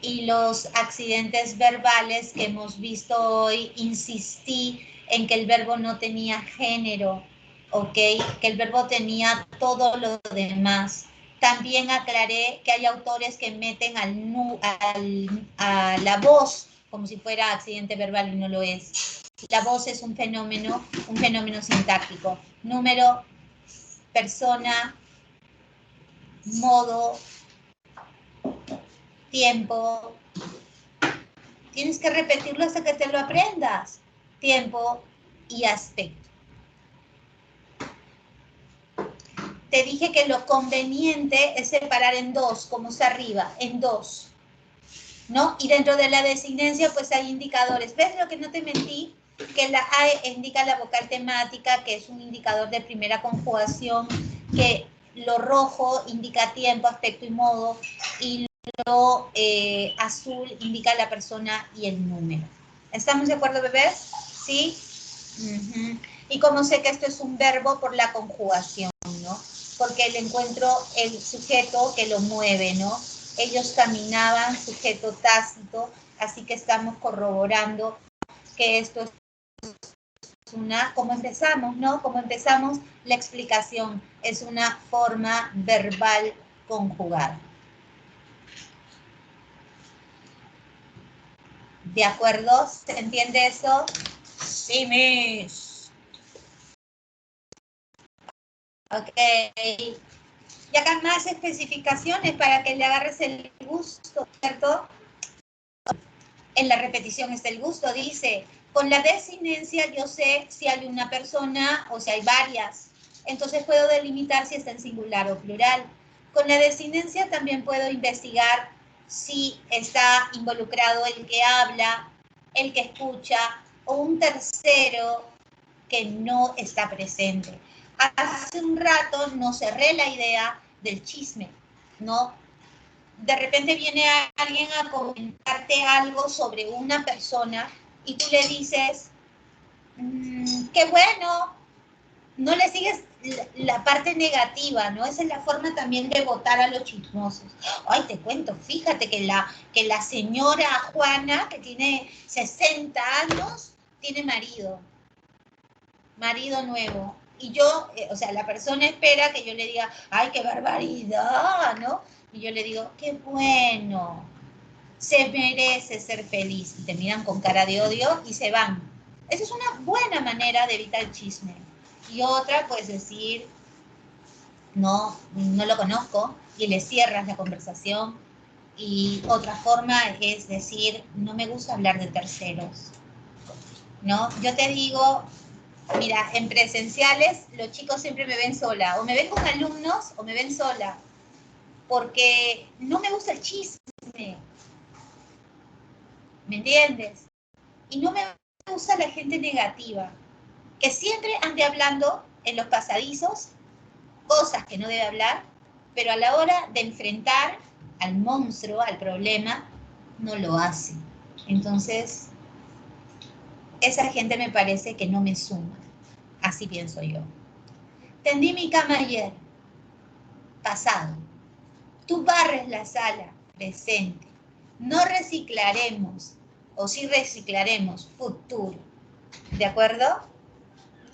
Y los accidentes verbales que hemos visto hoy, insistí en que el verbo no tenía género, ¿ok? Que el verbo tenía todo lo demás. También aclaré que hay autores que meten a la voz como si fuera accidente verbal y no lo es. La voz es un fenómeno sintáctico. Número, persona, modo, tiempo. Tienes que repetirlo hasta que te lo aprendas. Tiempo y aspecto. Te dije que lo conveniente es separar en dos, como está arriba, en dos, ¿no? Y dentro de la designencia, pues hay indicadores. ¿Ves lo que no te mentí? Que la A indica la vocal temática, que es un indicador de primera conjugación, que lo rojo indica tiempo, aspecto y modo, y lo azul indica la persona y el número. ¿Estamos de acuerdo, bebés? ¿Sí? Y como sé que esto es un verbo por la conjugación, ¿no? Porque le encuentro el sujeto que lo mueve, ¿no? Ellos caminaban, sujeto tácito, así que estamos corroborando que esto es una, como empezamos, ¿no? Como empezamos la explicación, es una forma verbal conjugada. ¿De acuerdo? ¿Se entiende eso? Sí, miss. Ok. Y acá más especificaciones para que le agarres el gusto, ¿cierto? En la repetición está el gusto, dice, con la desinencia yo sé si hay una persona o si hay varias. Entonces puedo delimitar si está en singular o plural. Con la desinencia también puedo investigar si está involucrado el que habla, el que escucha o un tercero que no está presente. Hace un rato no cerré la idea del chisme, ¿no? De repente viene alguien a comentarte algo sobre una persona y tú le dices, qué bueno, no le sigues la parte negativa, ¿no? Esa es la forma también de votar a los chismosos. Ay, te cuento, fíjate que la señora Juana, que tiene 60 años, tiene marido nuevo. Y yo, o sea, la persona espera que yo le diga, ay, qué barbaridad, ¿no? Y yo le digo, qué bueno, se merece ser feliz. Y te miran con cara de odio y se van. Esa es una buena manera de evitar el chisme. Y otra, pues decir, no lo conozco, y le cierras la conversación. Y otra forma es decir, no me gusta hablar de terceros, ¿no? Yo te digo, mira, en presenciales los chicos siempre me ven sola, o me ven con alumnos o me ven sola, porque no me gusta el chisme, ¿me entiendes? Y no me gusta la gente negativa, que siempre ande hablando en los pasadizos cosas que no debe hablar, pero a la hora de enfrentar al monstruo, al problema, no lo hace. Entonces, esa gente me parece que no me suma. Así pienso yo. Tendí mi cama ayer, pasado. Tú barres la sala, presente. No reciclaremos, o sí reciclaremos, futuro. ¿De acuerdo?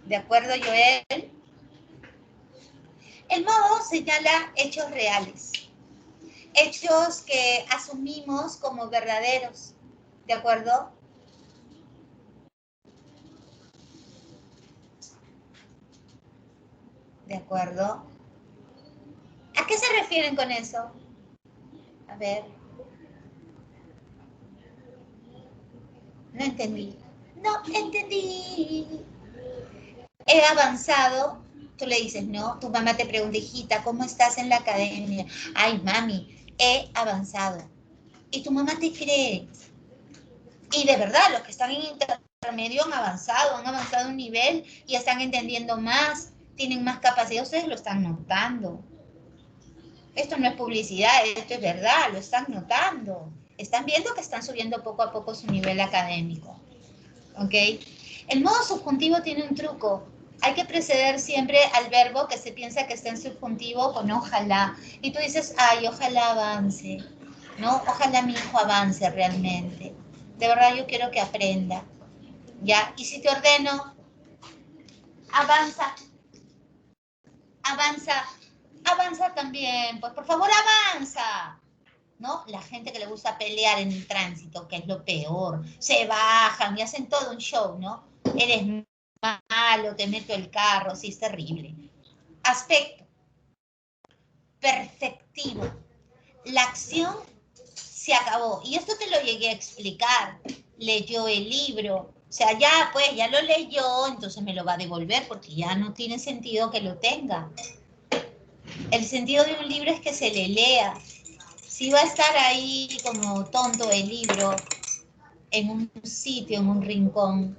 ¿De acuerdo, Joel? El modo señala hechos reales. Hechos que asumimos como verdaderos. ¿De acuerdo? ¿De acuerdo? ¿A qué se refieren con eso? A ver. No entendí. No entendí. He avanzado. Tú le dices, no, tu mamá te pregunta, hijita, ¿cómo estás en la academia? Ay, mami, he avanzado. Y tu mamá te cree. Y de verdad, los que están en intermedio han avanzado un nivel y están entendiendo más, tienen más capacidad, ustedes lo están notando. Esto no es publicidad, esto es verdad, lo están notando. Están viendo que están subiendo poco a poco su nivel académico. ¿Ok? El modo subjuntivo tiene un truco. Hay que preceder siempre al verbo que se piensa que está en subjuntivo con ojalá. Y tú dices, ay, ojalá avance. ¿No? Ojalá mi hijo avance realmente. De verdad yo quiero que aprenda. ¿Ya? Y si te ordeno, avanza, avanza, avanza también. Pues por favor, avanza. ¿No? La gente que le gusta pelear en el tránsito, que es lo peor, se bajan y hacen todo un show, ¿no? Eres malo, te meto el carro, sí, es terrible. Aspecto perfectivo. La acción se acabó. Y esto te lo llegué a explicar. Leyó el libro. O sea, ya, pues, ya lo leyó, entonces me lo va a devolver porque ya no tiene sentido que lo tenga. El sentido de un libro es que se le lea. Si va a estar ahí como tonto el libro, en un sitio, en un rincón,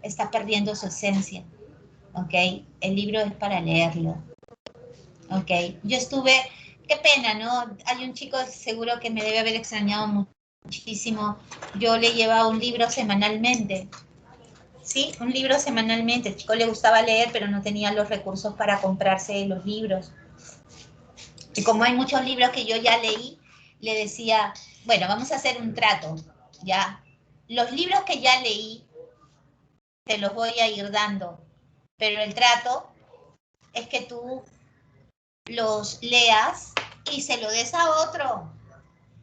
está perdiendo su esencia, ¿ok? El libro es para leerlo, ¿ok? Yo estuve, qué pena, ¿no? Hay un chico seguro que me debe haber extrañado muchísimo. Yo le llevaba un libro semanalmente, ¿sí? Un libro semanalmente. El chico le gustaba leer, pero no tenía los recursos para comprarse los libros. Y como hay muchos libros que yo ya leí, le decía, bueno, vamos a hacer un trato, ¿ya? Los libros que ya leí, te los voy a ir dando, pero el trato es que tú los leas y se lo des a otro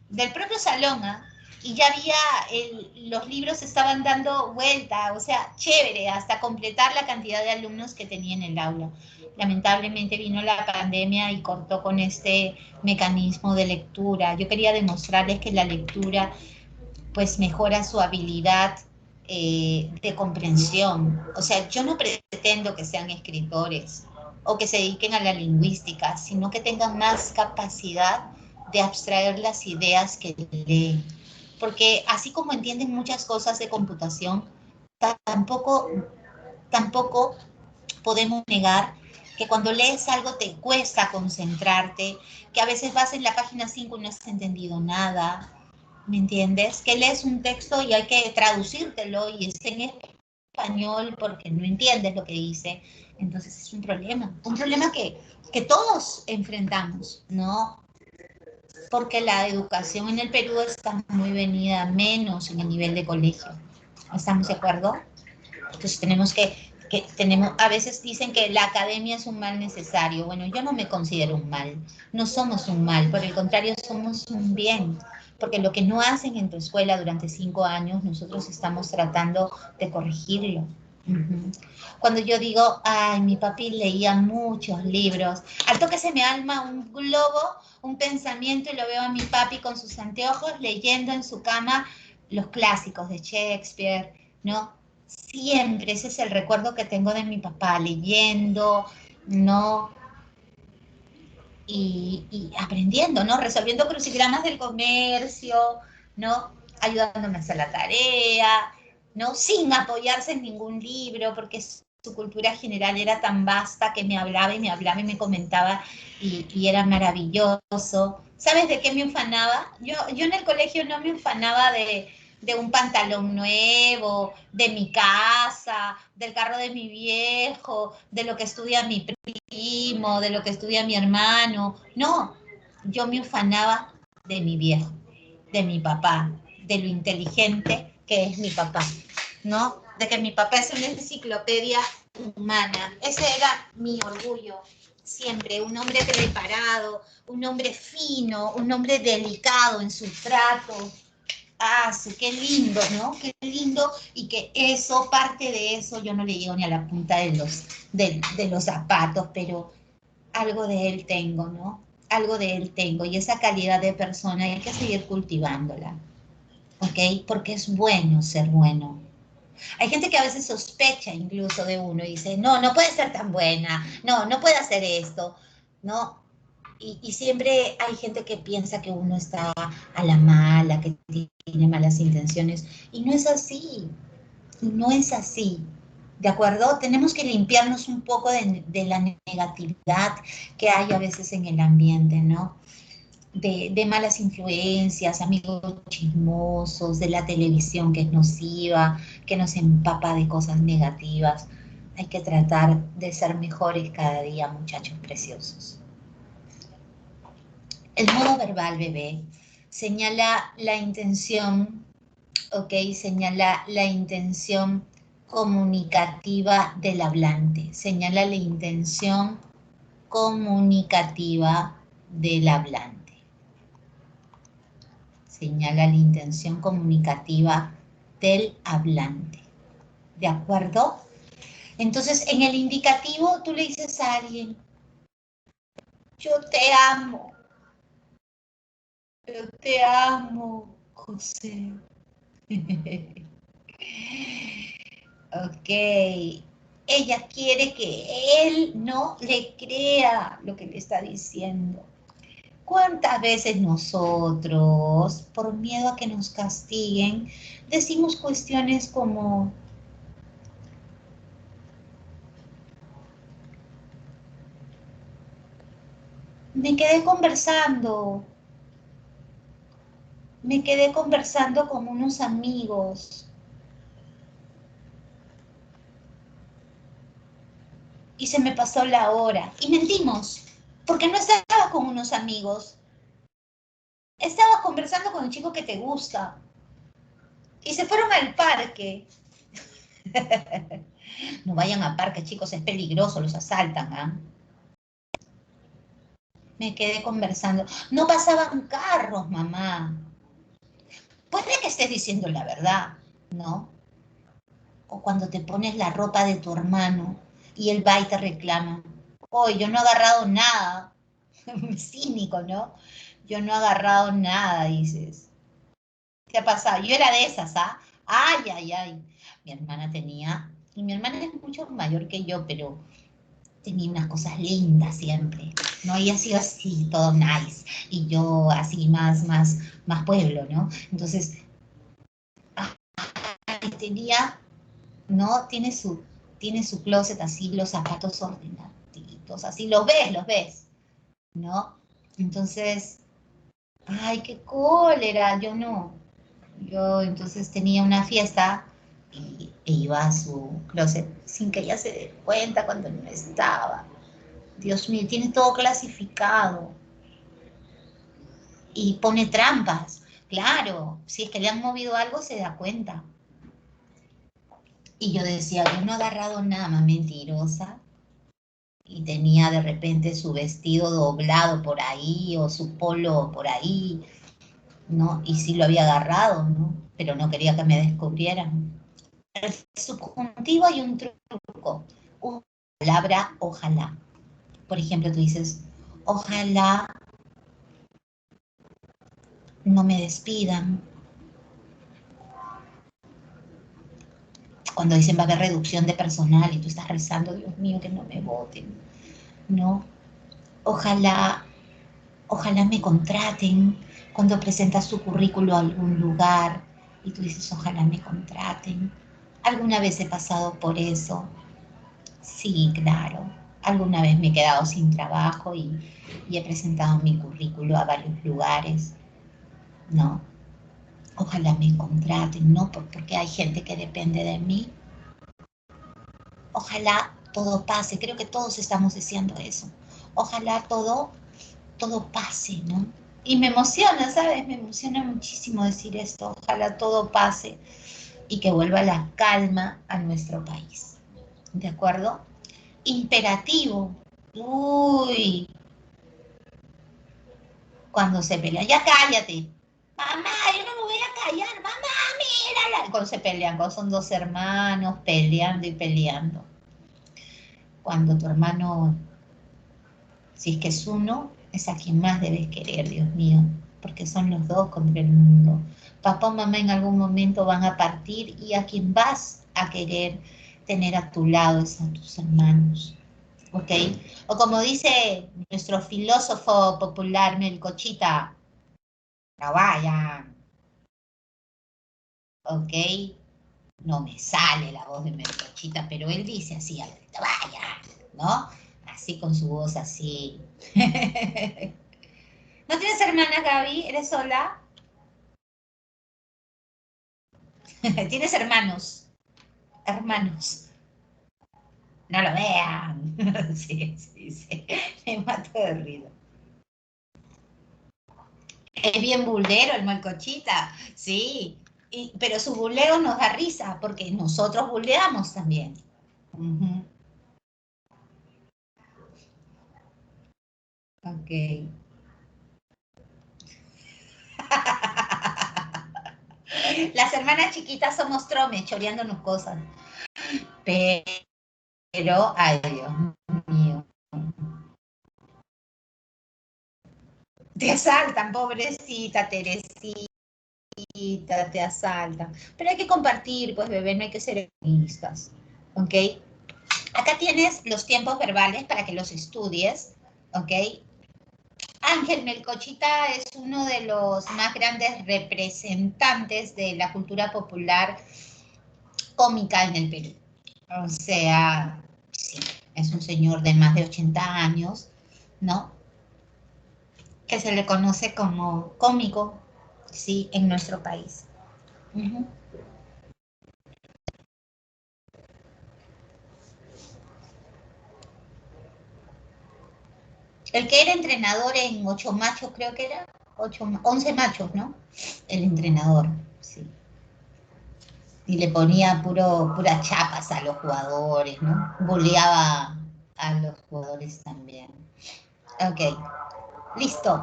del propio salón, ¿eh? Y ya había, los libros estaban dando vuelta, o sea, chévere, hasta completar la cantidad de alumnos que tenía en el aula. Lamentablemente vino la pandemia y cortó con este mecanismo de lectura. Yo quería demostrarles que la lectura pues mejora su habilidad de comprensión. O sea, yo no pretendo que sean escritores o que se dediquen a la lingüística, sino que tengan más capacidad de abstraer las ideas que leen. Porque así como entienden muchas cosas de computación, tampoco, tampoco podemos negar que cuando lees algo te cuesta concentrarte, que a veces vas en la página 5 y no has entendido nada, ¿me entiendes? Que lees un texto y hay que traducírtelo y está en español porque no entiendes lo que dice. Entonces es un problema que todos enfrentamos, ¿no? Porque la educación en el Perú está muy venida menos en el nivel de colegio. ¿Estamos de acuerdo? Entonces tenemos a veces dicen que la academia es un mal necesario. Bueno, yo no me considero un mal. No somos un mal, por el contrario, somos un bien. Porque lo que no hacen en tu escuela durante 5 años, nosotros estamos tratando de corregirlo. Uh-huh. Cuando yo digo, ay, mi papi leía muchos libros, al toque se me alma un globo, un pensamiento y lo veo a mi papi con sus anteojos leyendo en su cama los clásicos de Shakespeare, ¿no? Siempre ese es el recuerdo que tengo de mi papá, leyendo, ¿no? Y aprendiendo, ¿no? Resolviendo crucigramas del comercio, ¿no? Ayudándome a hacer la tarea, ¿no? Sin apoyarse en ningún libro, porque su cultura general era tan vasta que me hablaba y me hablaba y me comentaba y era maravilloso. ¿Sabes de qué me ufanaba? Yo en el colegio no me ufanaba de un pantalón nuevo, de mi casa, del carro de mi viejo, de lo que estudia mi primo, de lo que estudia mi hermano. No, yo me ufanaba de mi viejo, de mi papá, de lo inteligente que es mi papá, ¿no? De que mi papá es una enciclopedia humana. Ese era mi orgullo. Siempre un hombre preparado, un hombre fino, un hombre delicado en su trato. Ah, sí, qué lindo, ¿no? Qué lindo, y que eso, parte de eso, yo no le llego ni a la punta de los zapatos, pero algo de él tengo, ¿no? Algo de él tengo, y esa calidad de persona hay que seguir cultivándola, ¿ok? Porque es bueno ser bueno. Hay gente que a veces sospecha incluso de uno y dice, no, no puede ser tan buena, no, no puede hacer esto, ¿no? Y siempre hay gente que piensa que uno está a la mala, que tiene malas intenciones, y no es así, no es así. ¿De acuerdo? Tenemos que limpiarnos un poco de la negatividad que hay a veces en el ambiente, ¿no? De malas influencias, amigos chismosos, de la televisión que es nociva, que nos empapa de cosas negativas. Hay que tratar de ser mejores cada día, muchachos preciosos. El modo verbal, bebé, señala la intención, ¿ok? Señala la intención comunicativa del hablante, señala la intención comunicativa del hablante. Señala la intención comunicativa del hablante. ¿De acuerdo? Entonces, en el indicativo, tú le dices a alguien, yo te amo, José. Ok. Ella quiere que él no le crea lo que le está diciendo. ¿Cuántas veces nosotros, por miedo a que nos castiguen, decimos cuestiones como, me quedé conversando con unos amigos y se me pasó la hora? Y mentimos, porque no estaba con unos amigos, estaba conversando con el chico que te gusta y se fueron al parque. No vayan al parque, chicos, es peligroso, los asaltan, ¿ah? Me quedé conversando. No pasaban carros, mamá. Puede que estés diciendo la verdad, ¿no? O cuando te pones la ropa de tu hermano y él va y te reclama, oye, yo no he agarrado nada. Cínico, ¿no? Yo no he agarrado nada, dices. ¿Qué ha pasado? Yo era de esas, ¿ah? Ay, ay, ay. Mi hermana tenía, y mi hermana es mucho mayor que yo, pero tenía unas cosas lindas siempre, ¿no? Ella ha sido así, todo nice, y yo así más pueblo, ¿no? Entonces, tenía, ¿no? Tiene su closet así, los zapatos ordenaditos, así, los ves, ¿no? Entonces, ay, qué cólera, yo no. Yo entonces tenía una fiesta e iba a su closet sin que ella se dé cuenta cuando no estaba. Dios mío, tiene todo clasificado y pone trampas. Claro, si es que le han movido algo se da cuenta. Y yo decía, yo no he agarrado nada, más mentirosa. Y tenía de repente su vestido doblado por ahí o su polo por ahí, ¿no? Y sí lo había agarrado, ¿no? Pero no quería que me descubrieran. En el subjuntivo hay un truco, una palabra ojalá. Por ejemplo, tú dices, ojalá no me despidan. Cuando dicen va a haber reducción de personal y tú estás rezando, Dios mío, que no me voten, ¿no? Ojalá, ojalá me contraten cuando presentas tu currículo a algún lugar y tú dices, ojalá me contraten. ¿Alguna vez he pasado por eso? Sí, claro. Alguna vez me he quedado sin trabajo y he presentado mi currículo a varios lugares, ¿no? Ojalá me contraten, ¿no? Porque hay gente que depende de mí. Ojalá todo pase, creo que todos estamos deseando eso. Ojalá todo pase, ¿no? Y me emociona, ¿sabes? Me emociona muchísimo decir esto. Ojalá todo pase y que vuelva la calma a nuestro país. ¿De acuerdo? Imperativo. Uy, cuando se pelea, ya cállate. Mamá, yo no me voy a callar. Mamá, mírala. Cuando se pelean, cuando son dos hermanos peleando y peleando. Cuando tu hermano, si es que es uno, es a quien más debes querer, Dios mío, porque son los dos contra el mundo. Papá o mamá en algún momento van a partir y a quien vas a querer tener a tu lado es a tus hermanos. ¿Ok? O como dice nuestro filósofo popular Melcochita, no vayan. ¿Ok? No me sale la voz de Melcochita, pero él dice así, al grito, vaya, ¿no? Así con su voz así. ¿No tienes hermana, Gaby? ¿Eres sola? ¿Tienes hermanos? Hermanos. No lo vean. Sí, sí, sí. Me mato de ruido. Es bien bulero el Melcochita, sí. Pero su buleo nos da risa, porque nosotros buleamos también. Uh-huh. Ok. Las hermanas chiquitas somos tromes, choreándonos cosas. Pero, ay Dios mío, te asaltan, pobrecita Teresita, te asaltan. Pero hay que compartir, pues bebé, no hay que ser egoístas, ¿ok? Acá tienes los tiempos verbales para que los estudies, ¿ok? Ángel Melcochita es uno de los más grandes representantes de la cultura popular cómica en el Perú. O sea, sí, es un señor de más de 80 años, ¿no? Que se le conoce como cómico, sí, en nuestro país. Uh-huh. El que era entrenador en Ocho Machos, creo que era, 11 Machos, ¿no? El entrenador, sí. Y le ponía puras chapas a los jugadores, ¿no? Boleaba a los jugadores también. Ok, listo.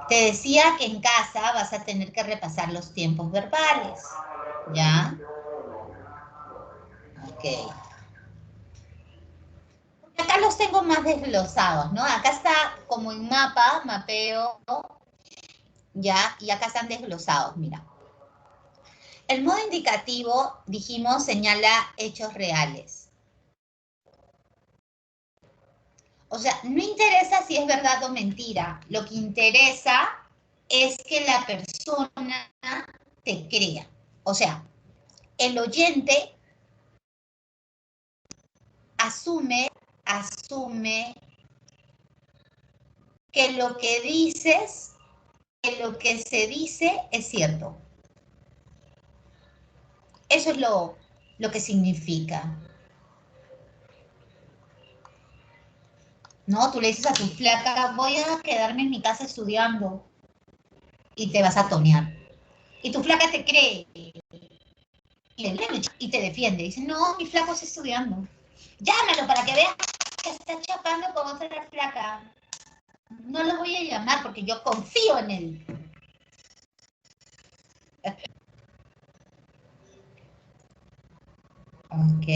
Te decía que en casa vas a tener que repasar los tiempos verbales, ¿ya? Ok. Acá los tengo más desglosados, ¿no? Acá está como en mapa, mapeo, ¿ya? Y acá están desglosados, mira. El modo indicativo, dijimos, señala hechos reales. O sea, no interesa si es verdad o mentira. Lo que interesa es que la persona te crea. O sea, el oyente asume que lo que dices, que lo que se dice es cierto. Eso es lo que significa. ¿No? Tú le dices a tu flaca, voy a quedarme en mi casa estudiando y te vas a tonear. Y tu flaca te cree y te defiende. Dice, no, mi flaco está estudiando. Llámalo para que veas que está chapando con otra flaca. No lo voy a llamar porque yo confío en él. Ok.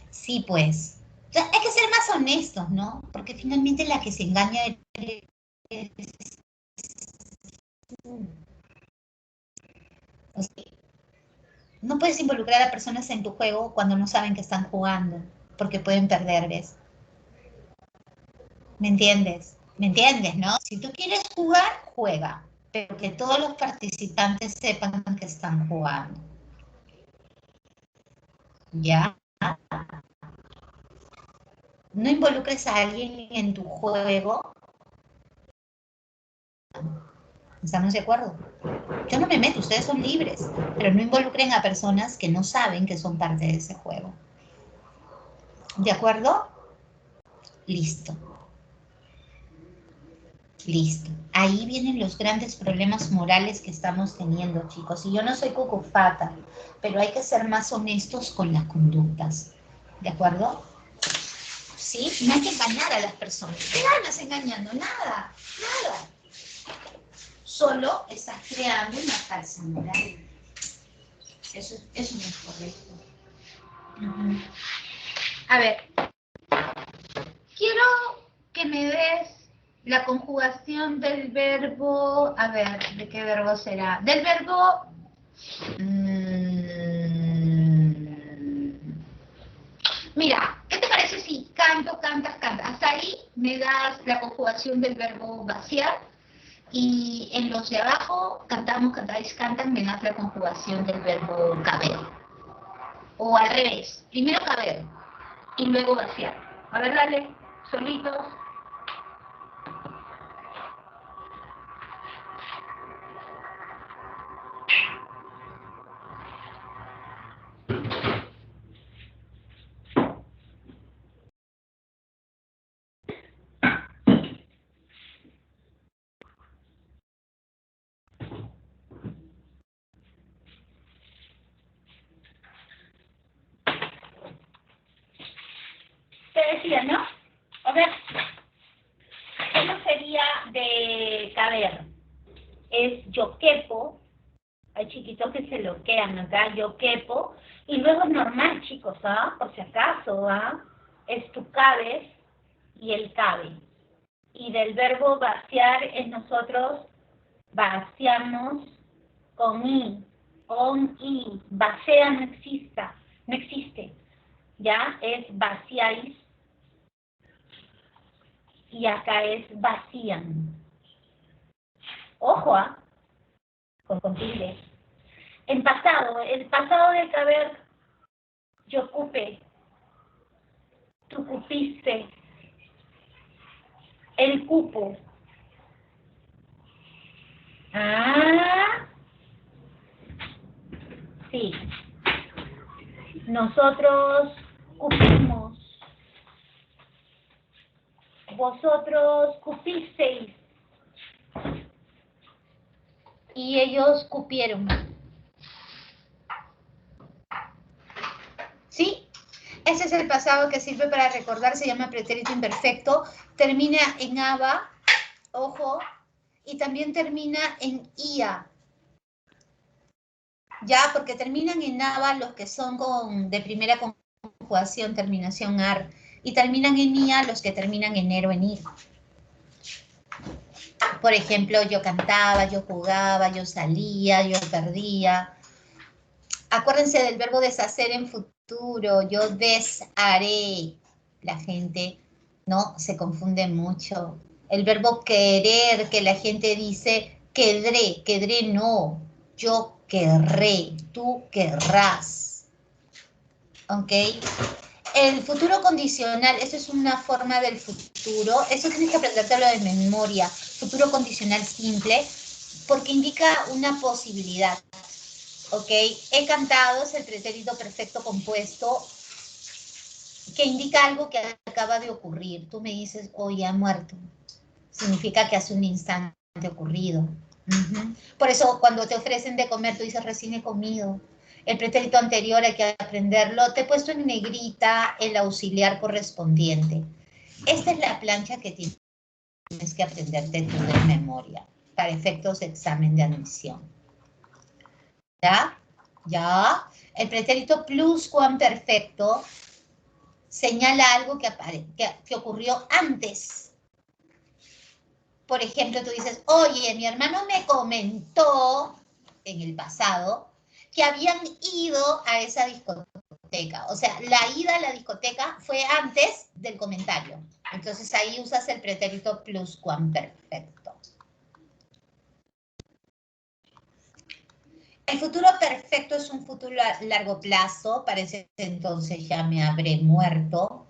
Sí, pues. O sea, hay que ser más honestos, ¿no? Porque finalmente la que se engaña es... O sea, no puedes involucrar a personas en tu juego cuando no saben que están jugando, porque pueden perder, ¿ves? ¿Me entiendes? ¿Me entiendes, no? Si tú quieres jugar, juega, pero que todos los participantes sepan que están jugando. ¿Ya? No involucres a alguien en tu juego. ¿Estamos de acuerdo? Yo no me meto, ustedes son libres, pero no involucren a personas que no saben que son parte de ese juego. ¿De acuerdo? Listo. Listo. Ahí vienen los grandes problemas morales que estamos teniendo, chicos. Y yo no soy cucufata, pero hay que ser más honestos con las conductas. ¿De acuerdo? ¿Sí? No hay que engañar a las personas. ¿Qué ganas engañando? Nada, nada. Solo estás creando una falsa moral. Eso no es correcto. Uh-huh. A ver, quiero que me des La conjugación del verbo, a ver, ¿de qué verbo será? Del verbo... mira, ¿qué te parece si canto, cantas, cantas? Hasta ahí me das la conjugación del verbo vaciar y en los de abajo, cantamos, cantáis, cantan, me das la conjugación del verbo caber. O al revés, primero caber y luego vaciar. A ver, dale, solitos. Te decía, ¿no? A ver, ¿cómo sería de caber? Es yo quepo, hay chiquitos que se lo quedan acá, yo quepo, y luego es normal, chicos, ¿ah? Por si acaso, ¿ah? Es tú cabes y él cabe. Y del verbo vaciar es nosotros vaciamos con i, vacía no exista, no existe, ¿ya? Es vaciáis, y acá es vacían. Ojo, ¿ah? Con tilde. En pasado, el pasado de caber, yo cupe, tú cupiste, el cupo. Ah, sí. Nosotros cupimos. Vosotros cupisteis. Y ellos cupieron. ¿Sí? Ese es el pasado que sirve para recordar, se llama pretérito imperfecto. Termina en aba, ojo, y también termina en ia. Ya, porque terminan en aba los que son de primera conjugación, terminación ar, y terminan en ia los que terminan en ero, en ir. Por ejemplo, yo cantaba, yo jugaba, yo salía, yo perdía. Acuérdense del verbo deshacer en futuro, yo desharé. La gente, ¿no? Se confunde mucho. El verbo querer, que la gente dice, quedré no. Yo querré, tú querrás. ¿Ok? El futuro condicional, eso es una forma del futuro, eso tienes que aprendértelo de memoria. Futuro condicional simple, porque indica una posibilidad. ¿Ok? He cantado es el pretérito perfecto compuesto que indica algo que acaba de ocurrir. Tú me dices, hoy ha muerto. Significa que hace un instante ocurrido. Por eso cuando te ofrecen de comer, tú dices, recién he comido. El pretérito anterior hay que aprenderlo. Te he puesto en negrita el auxiliar correspondiente. Esta es la plancha que tienes que aprenderte tú de memoria para efectos de examen de admisión. ¿Ya? ¿Ya? El pretérito pluscuamperfecto señala algo que ocurrió antes. Por ejemplo, tú dices, oye, mi hermano me comentó en el pasado que habían ido a esa discoteca. O sea, la ida a la discoteca fue antes del comentario. Entonces ahí usas el pretérito pluscuamperfecto. El futuro perfecto es un futuro a largo plazo. Para ese entonces ya me habré muerto.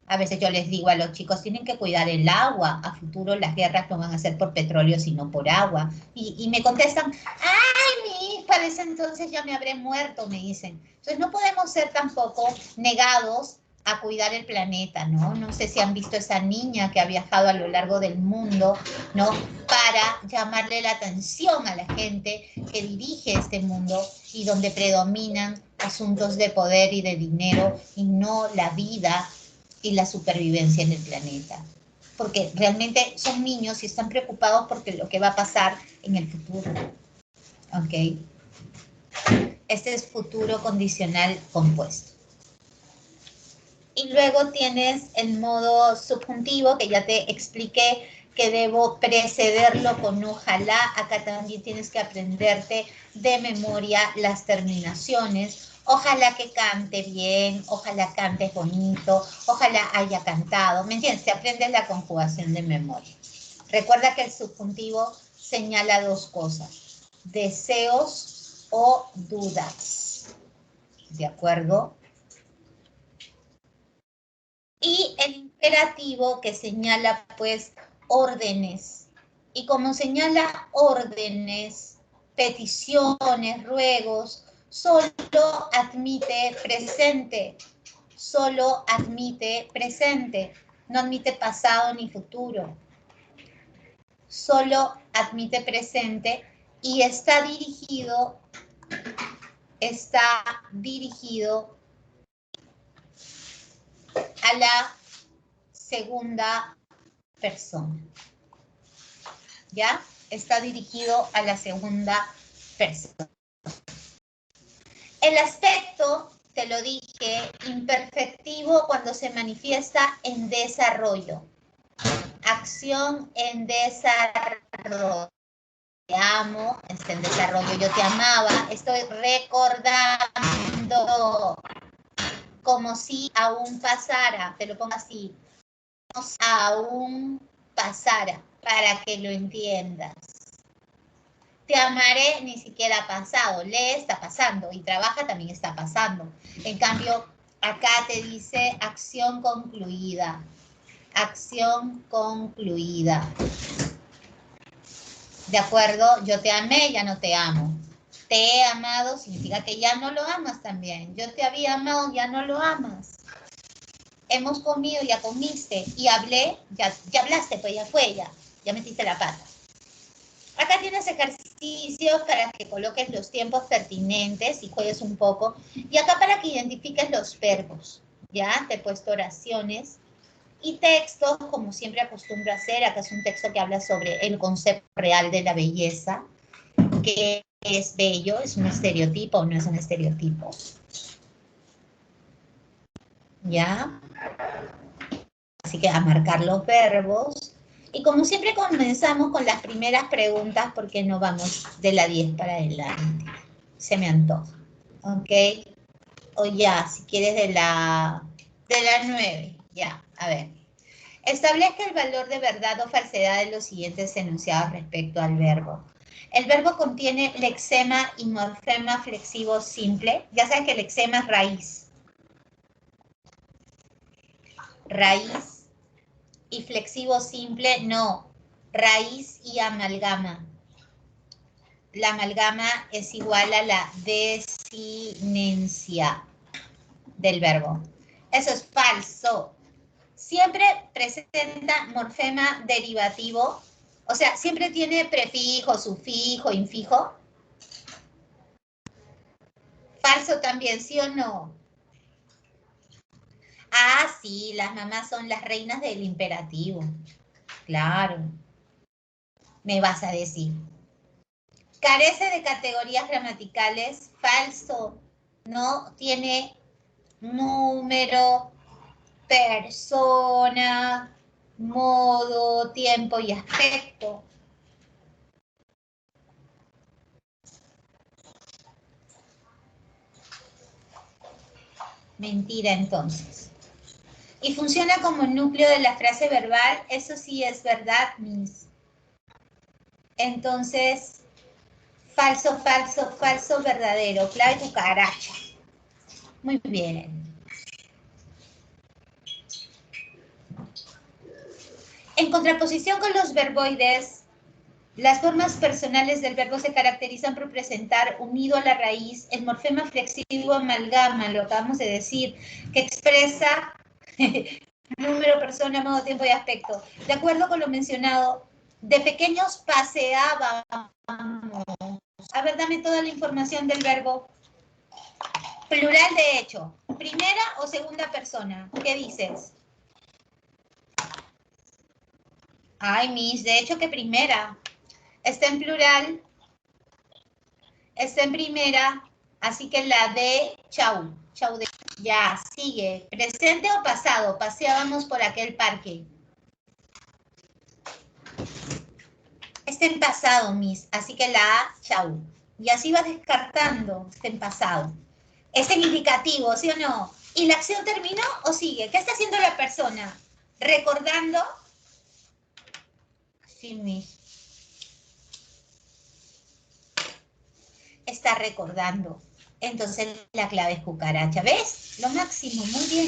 A veces yo les digo a los chicos, tienen que cuidar el agua. A futuro las guerras no van a ser por petróleo, sino por agua. Y me contestan, ¡ay, para ese entonces ya me habré muerto! Me dicen. Entonces no podemos ser tampoco negados a cuidar el planeta, ¿no? No sé si han visto esa niña que ha viajado a lo largo del mundo, ¿no? Para llamarle la atención a la gente que dirige este mundo y donde predominan asuntos de poder y de dinero y no la vida y la supervivencia en el planeta. Porque realmente son niños y están preocupados por lo que va a pasar en el futuro. ¿Ok? Este es futuro condicional compuesto. Y luego tienes el modo subjuntivo, que ya te expliqué que debo precederlo con ojalá. Acá también tienes que aprenderte de memoria las terminaciones. Ojalá que cante bien, ojalá cante bonito, ojalá haya cantado. ¿Me entiendes? Te aprendes la conjugación de memoria. Recuerda que el subjuntivo señala dos cosas: deseos o dudas. ¿De acuerdo? Y el imperativo, que señala pues órdenes. Y como señala órdenes, peticiones, ruegos, solo admite presente. Solo admite presente. No admite pasado ni futuro. Solo admite presente y está dirigido a la segunda persona. ¿Ya? Está dirigido a la segunda persona. El aspecto, te lo dije, imperfectivo cuando se manifiesta en desarrollo. Acción en desarrollo. Te amo, está en desarrollo. Yo te amaba, estoy recordando. Como si aún pasara, te lo pongo así. Aún pasara, para que lo entiendas. Te amaré ni siquiera ha pasado, lee está pasando y trabaja también está pasando. En cambio, acá te dice acción concluida. Acción concluida. ¿De acuerdo? Yo te amé, ya no te amo. Te he amado significa que ya no lo amas también. Yo te había amado, ya no lo amas. Hemos comido, ya comiste. Y hablé, ya hablaste, pues ya fue, ya metiste la pata. Acá tienes ejercicios para que coloques los tiempos pertinentes y juegues un poco. Y acá para que identifiques los verbos. Ya, te he puesto oraciones y textos, como siempre acostumbro a hacer. Acá es un texto que habla sobre el concepto real de la belleza. ¿Qué es bello? ¿Es un estereotipo o no es un estereotipo? ¿Ya? Así que a marcar los verbos. Y como siempre comenzamos con las primeras preguntas porque no vamos de la 10 para adelante. Se me antoja. ¿Ok? O ya, si quieres de la 9. Ya, a ver. Establezca el valor de verdad o falsedad de los siguientes enunciados respecto al verbo. El verbo contiene lexema y morfema flexivo simple. Ya sabes que el lexema es raíz. Raíz. Y flexivo simple, no. Raíz y amalgama. La amalgama es igual a la desinencia del verbo. Eso es falso. Siempre presenta morfema derivativo, o sea, siempre tiene prefijo, sufijo, infijo. Falso también, ¿sí o no? Ah, sí, las mamás son las reinas del imperativo. Claro. Me vas a decir. Carece de categorías gramaticales, falso. No tiene número, persona, modo, tiempo y aspecto. Mentira, entonces. Y funciona como núcleo de la frase verbal. Eso sí es verdad, Miss. Entonces, falso, falso, falso, verdadero. Clave cucaracha. Muy bien. En contraposición con los verboides, las formas personales del verbo se caracterizan por presentar, unido a la raíz, el morfema flexivo amalgama, lo acabamos de decir, que expresa número, persona, modo, tiempo y aspecto. De acuerdo con lo mencionado, de pequeños paseábamos. A ver, dame toda la información del verbo. Plural de hecho. ¿Primera o segunda persona? ¿Qué dices? Ay, Miss, de hecho que primera. Está en plural, está en primera, Así que la D, chau. Chau de... Ya, sigue. ¿Presente o pasado? Paseábamos por aquel parque. Está en pasado, Miss. Así que la A, chau. Y así va descartando. Está en pasado. Es en indicativo, ¿sí o no? ¿Y la acción terminó o sigue? ¿Qué está haciendo la persona? ¿Recordando? Sí, Miss. Está recordando. Entonces la clave es cucaracha. ¿Ves? Lo máximo, muy bien.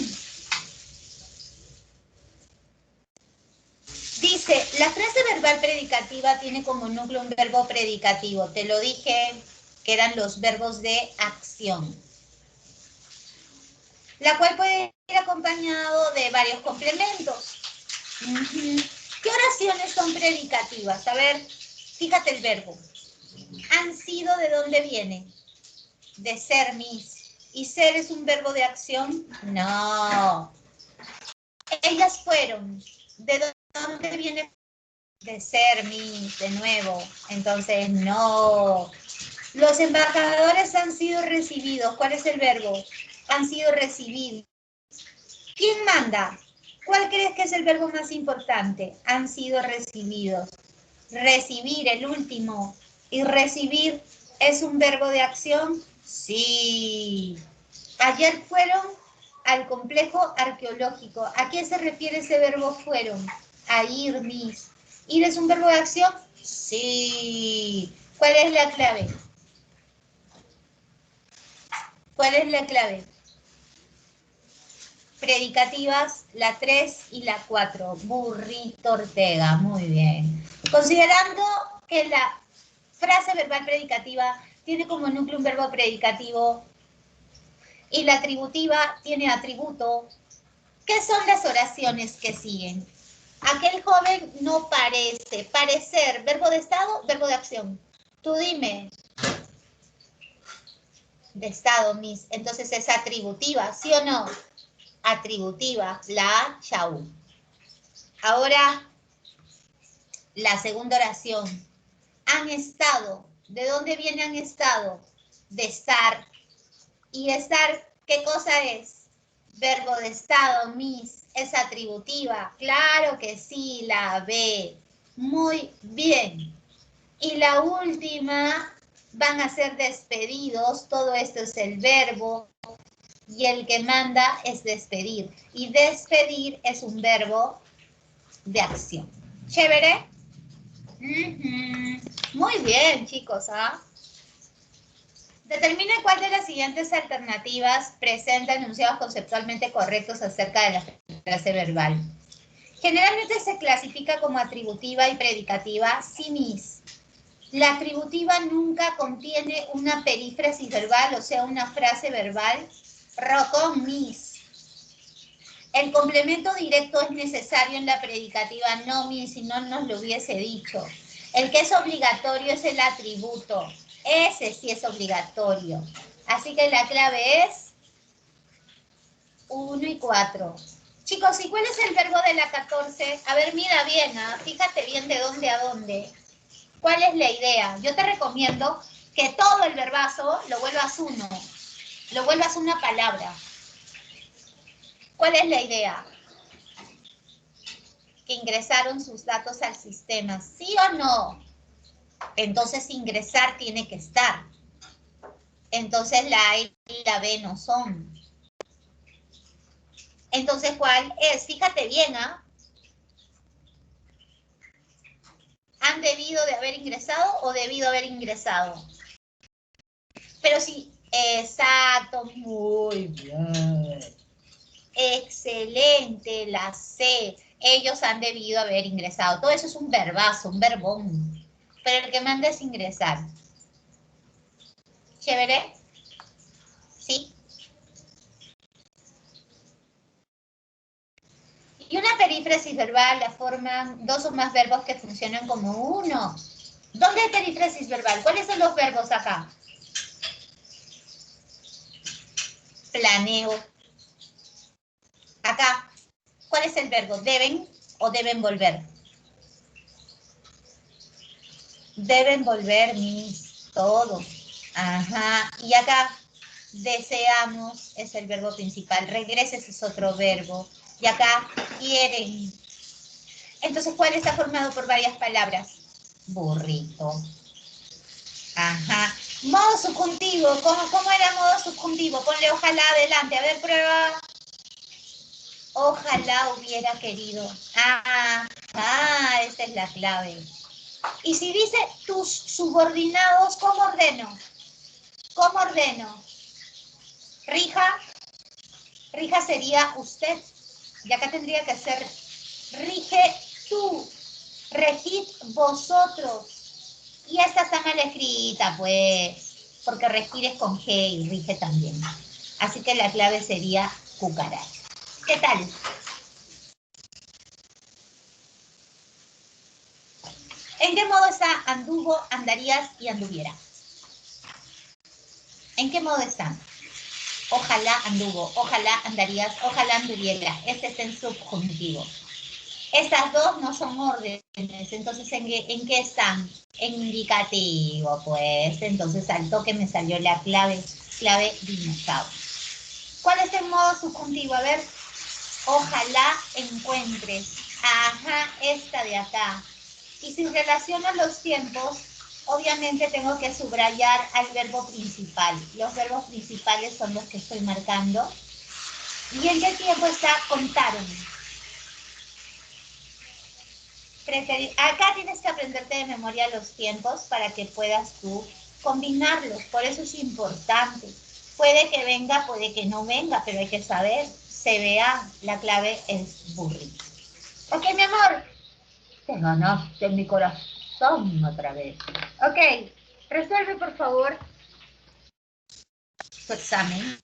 Dice, la frase verbal predicativa tiene como núcleo un verbo predicativo. Te lo dije que eran los verbos de acción. La cual puede ir acompañado de varios complementos. ¿Qué oraciones son predicativas? A ver, fíjate el verbo. ¿Han sido de dónde viene? De ser, Miss. ¿Y ser es un verbo de acción? No. Ellas fueron. ¿De dónde viene? De ser, Miss, de nuevo. Entonces, no. Los embajadores han sido recibidos. ¿Cuál es el verbo? Han sido recibidos. ¿Quién manda? ¿Cuál crees que es el verbo más importante? Han sido recibidos. Recibir, el último. ¿Y recibir es un verbo de acción? Sí. Ayer fueron al complejo arqueológico. ¿A qué se refiere ese verbo fueron? A ir, Miss. ¿Ir es un verbo de acción? Sí. ¿Cuál es la clave? ¿Cuál es la clave? Predicativas, la 3 y la 4. Burrito Ortega, muy bien. Considerando que la frase verbal predicativa tiene como núcleo un verbo predicativo y la atributiva tiene atributo, ¿qué son las oraciones que siguen? Aquel joven no parece. Parecer, verbo de estado, verbo de acción. Tú dime. De estado, Miss. Entonces es atributiva, ¿sí o no? Atributiva, la A, chau. Ahora, la segunda oración. Han estado. ¿De dónde viene han estado? De estar. ¿Y estar qué cosa es? Verbo de estado, Miss. Es atributiva. Claro que sí, la B. Muy bien. Y la última, van a ser despedidos. Todo esto es el verbo. Y el que manda es despedir. Y despedir es un verbo de acción. ¿Chévere? Muy bien, chicos, ¿ah? Determine cuál de las siguientes alternativas presenta enunciados conceptualmente correctos acerca de la frase verbal. Generalmente se clasifica como atributiva y predicativa, sí, Miss. La atributiva nunca contiene una perífrasis verbal, o sea, una frase verbal. Rocón, Miss. El complemento directo es necesario en la predicativa, no, Miss, si no nos lo hubiese dicho. El que es obligatorio es el atributo. Ese sí es obligatorio. Así que la clave es 1 y 4. Chicos, ¿y cuál es el verbo de la 14? A ver, mira bien, ¿ah? Fíjate bien de dónde a dónde. ¿Cuál es la idea? Yo te recomiendo que todo el verbazo lo vuelvas uno. Lo vuelvas una palabra. ¿Cuál es la idea? Que ingresaron sus datos al sistema, ¿sí o no? Entonces ingresar tiene que estar. Entonces la A y la B no son. Entonces, ¿cuál es? Fíjate bien, ¿ah? ¿Han debido de haber ingresado o debido haber ingresado? Pero sí, exacto, muy bien. Excelente, la C. Ellos han debido haber ingresado. Todo eso es un verbazo, un verbón. Pero el que manda es ingresar. ¿Chévere? ¿Sí? Y una perífrasis verbal la forman dos o más verbos que funcionan como uno. ¿Dónde hay perífrasis verbal? ¿Cuáles son los verbos acá? Planeo. Acá, ¿cuál es el verbo? ¿Deben o deben volver? Deben volver, mis, todos. Ajá. Y acá, deseamos es el verbo principal. Regreses es otro verbo. Y acá quieren. Entonces, ¿cuál está formado por varias palabras? Burrito. Ajá. Modo subjuntivo. ¿Cómo era modo subjuntivo? Ponle ojalá adelante. A ver, prueba. Ojalá hubiera querido. Esa es la clave. Y si dice tus subordinados, ¿cómo ordeno? ¿Cómo ordeno? Rija. Rija sería usted. Y acá tendría que ser rige tú. Regid vosotros. Y esta está mal escrita, pues, porque regir es con G y rige también. Así que la clave sería cucaracha. ¿Qué tal? ¿En qué modo está anduvo, andarías y anduviera? ¿En qué modo están? Ojalá anduvo, ojalá andarías, ojalá anduviera. Este está en subjuntivo. Estas dos no son órdenes, entonces ¿en qué están? En indicativo, pues. Entonces al toque me salió la clave dinosaurio. ¿Cuál es el modo subjuntivo? A ver, ojalá encuentres. Ajá, esta de acá. Y si relaciono los tiempos, obviamente tengo que subrayar al verbo principal. Los verbos principales son los que estoy marcando. ¿Y en qué tiempo está? Contaron. Acá tienes que aprenderte de memoria los tiempos para que puedas tú combinarlos. Por eso es importante. Puede que venga, puede que no venga, pero hay que saber. CBA, la clave es burrito. Ok, mi amor. Te ganaste en mi corazón otra vez. Ok, resuelve por favor tu examen.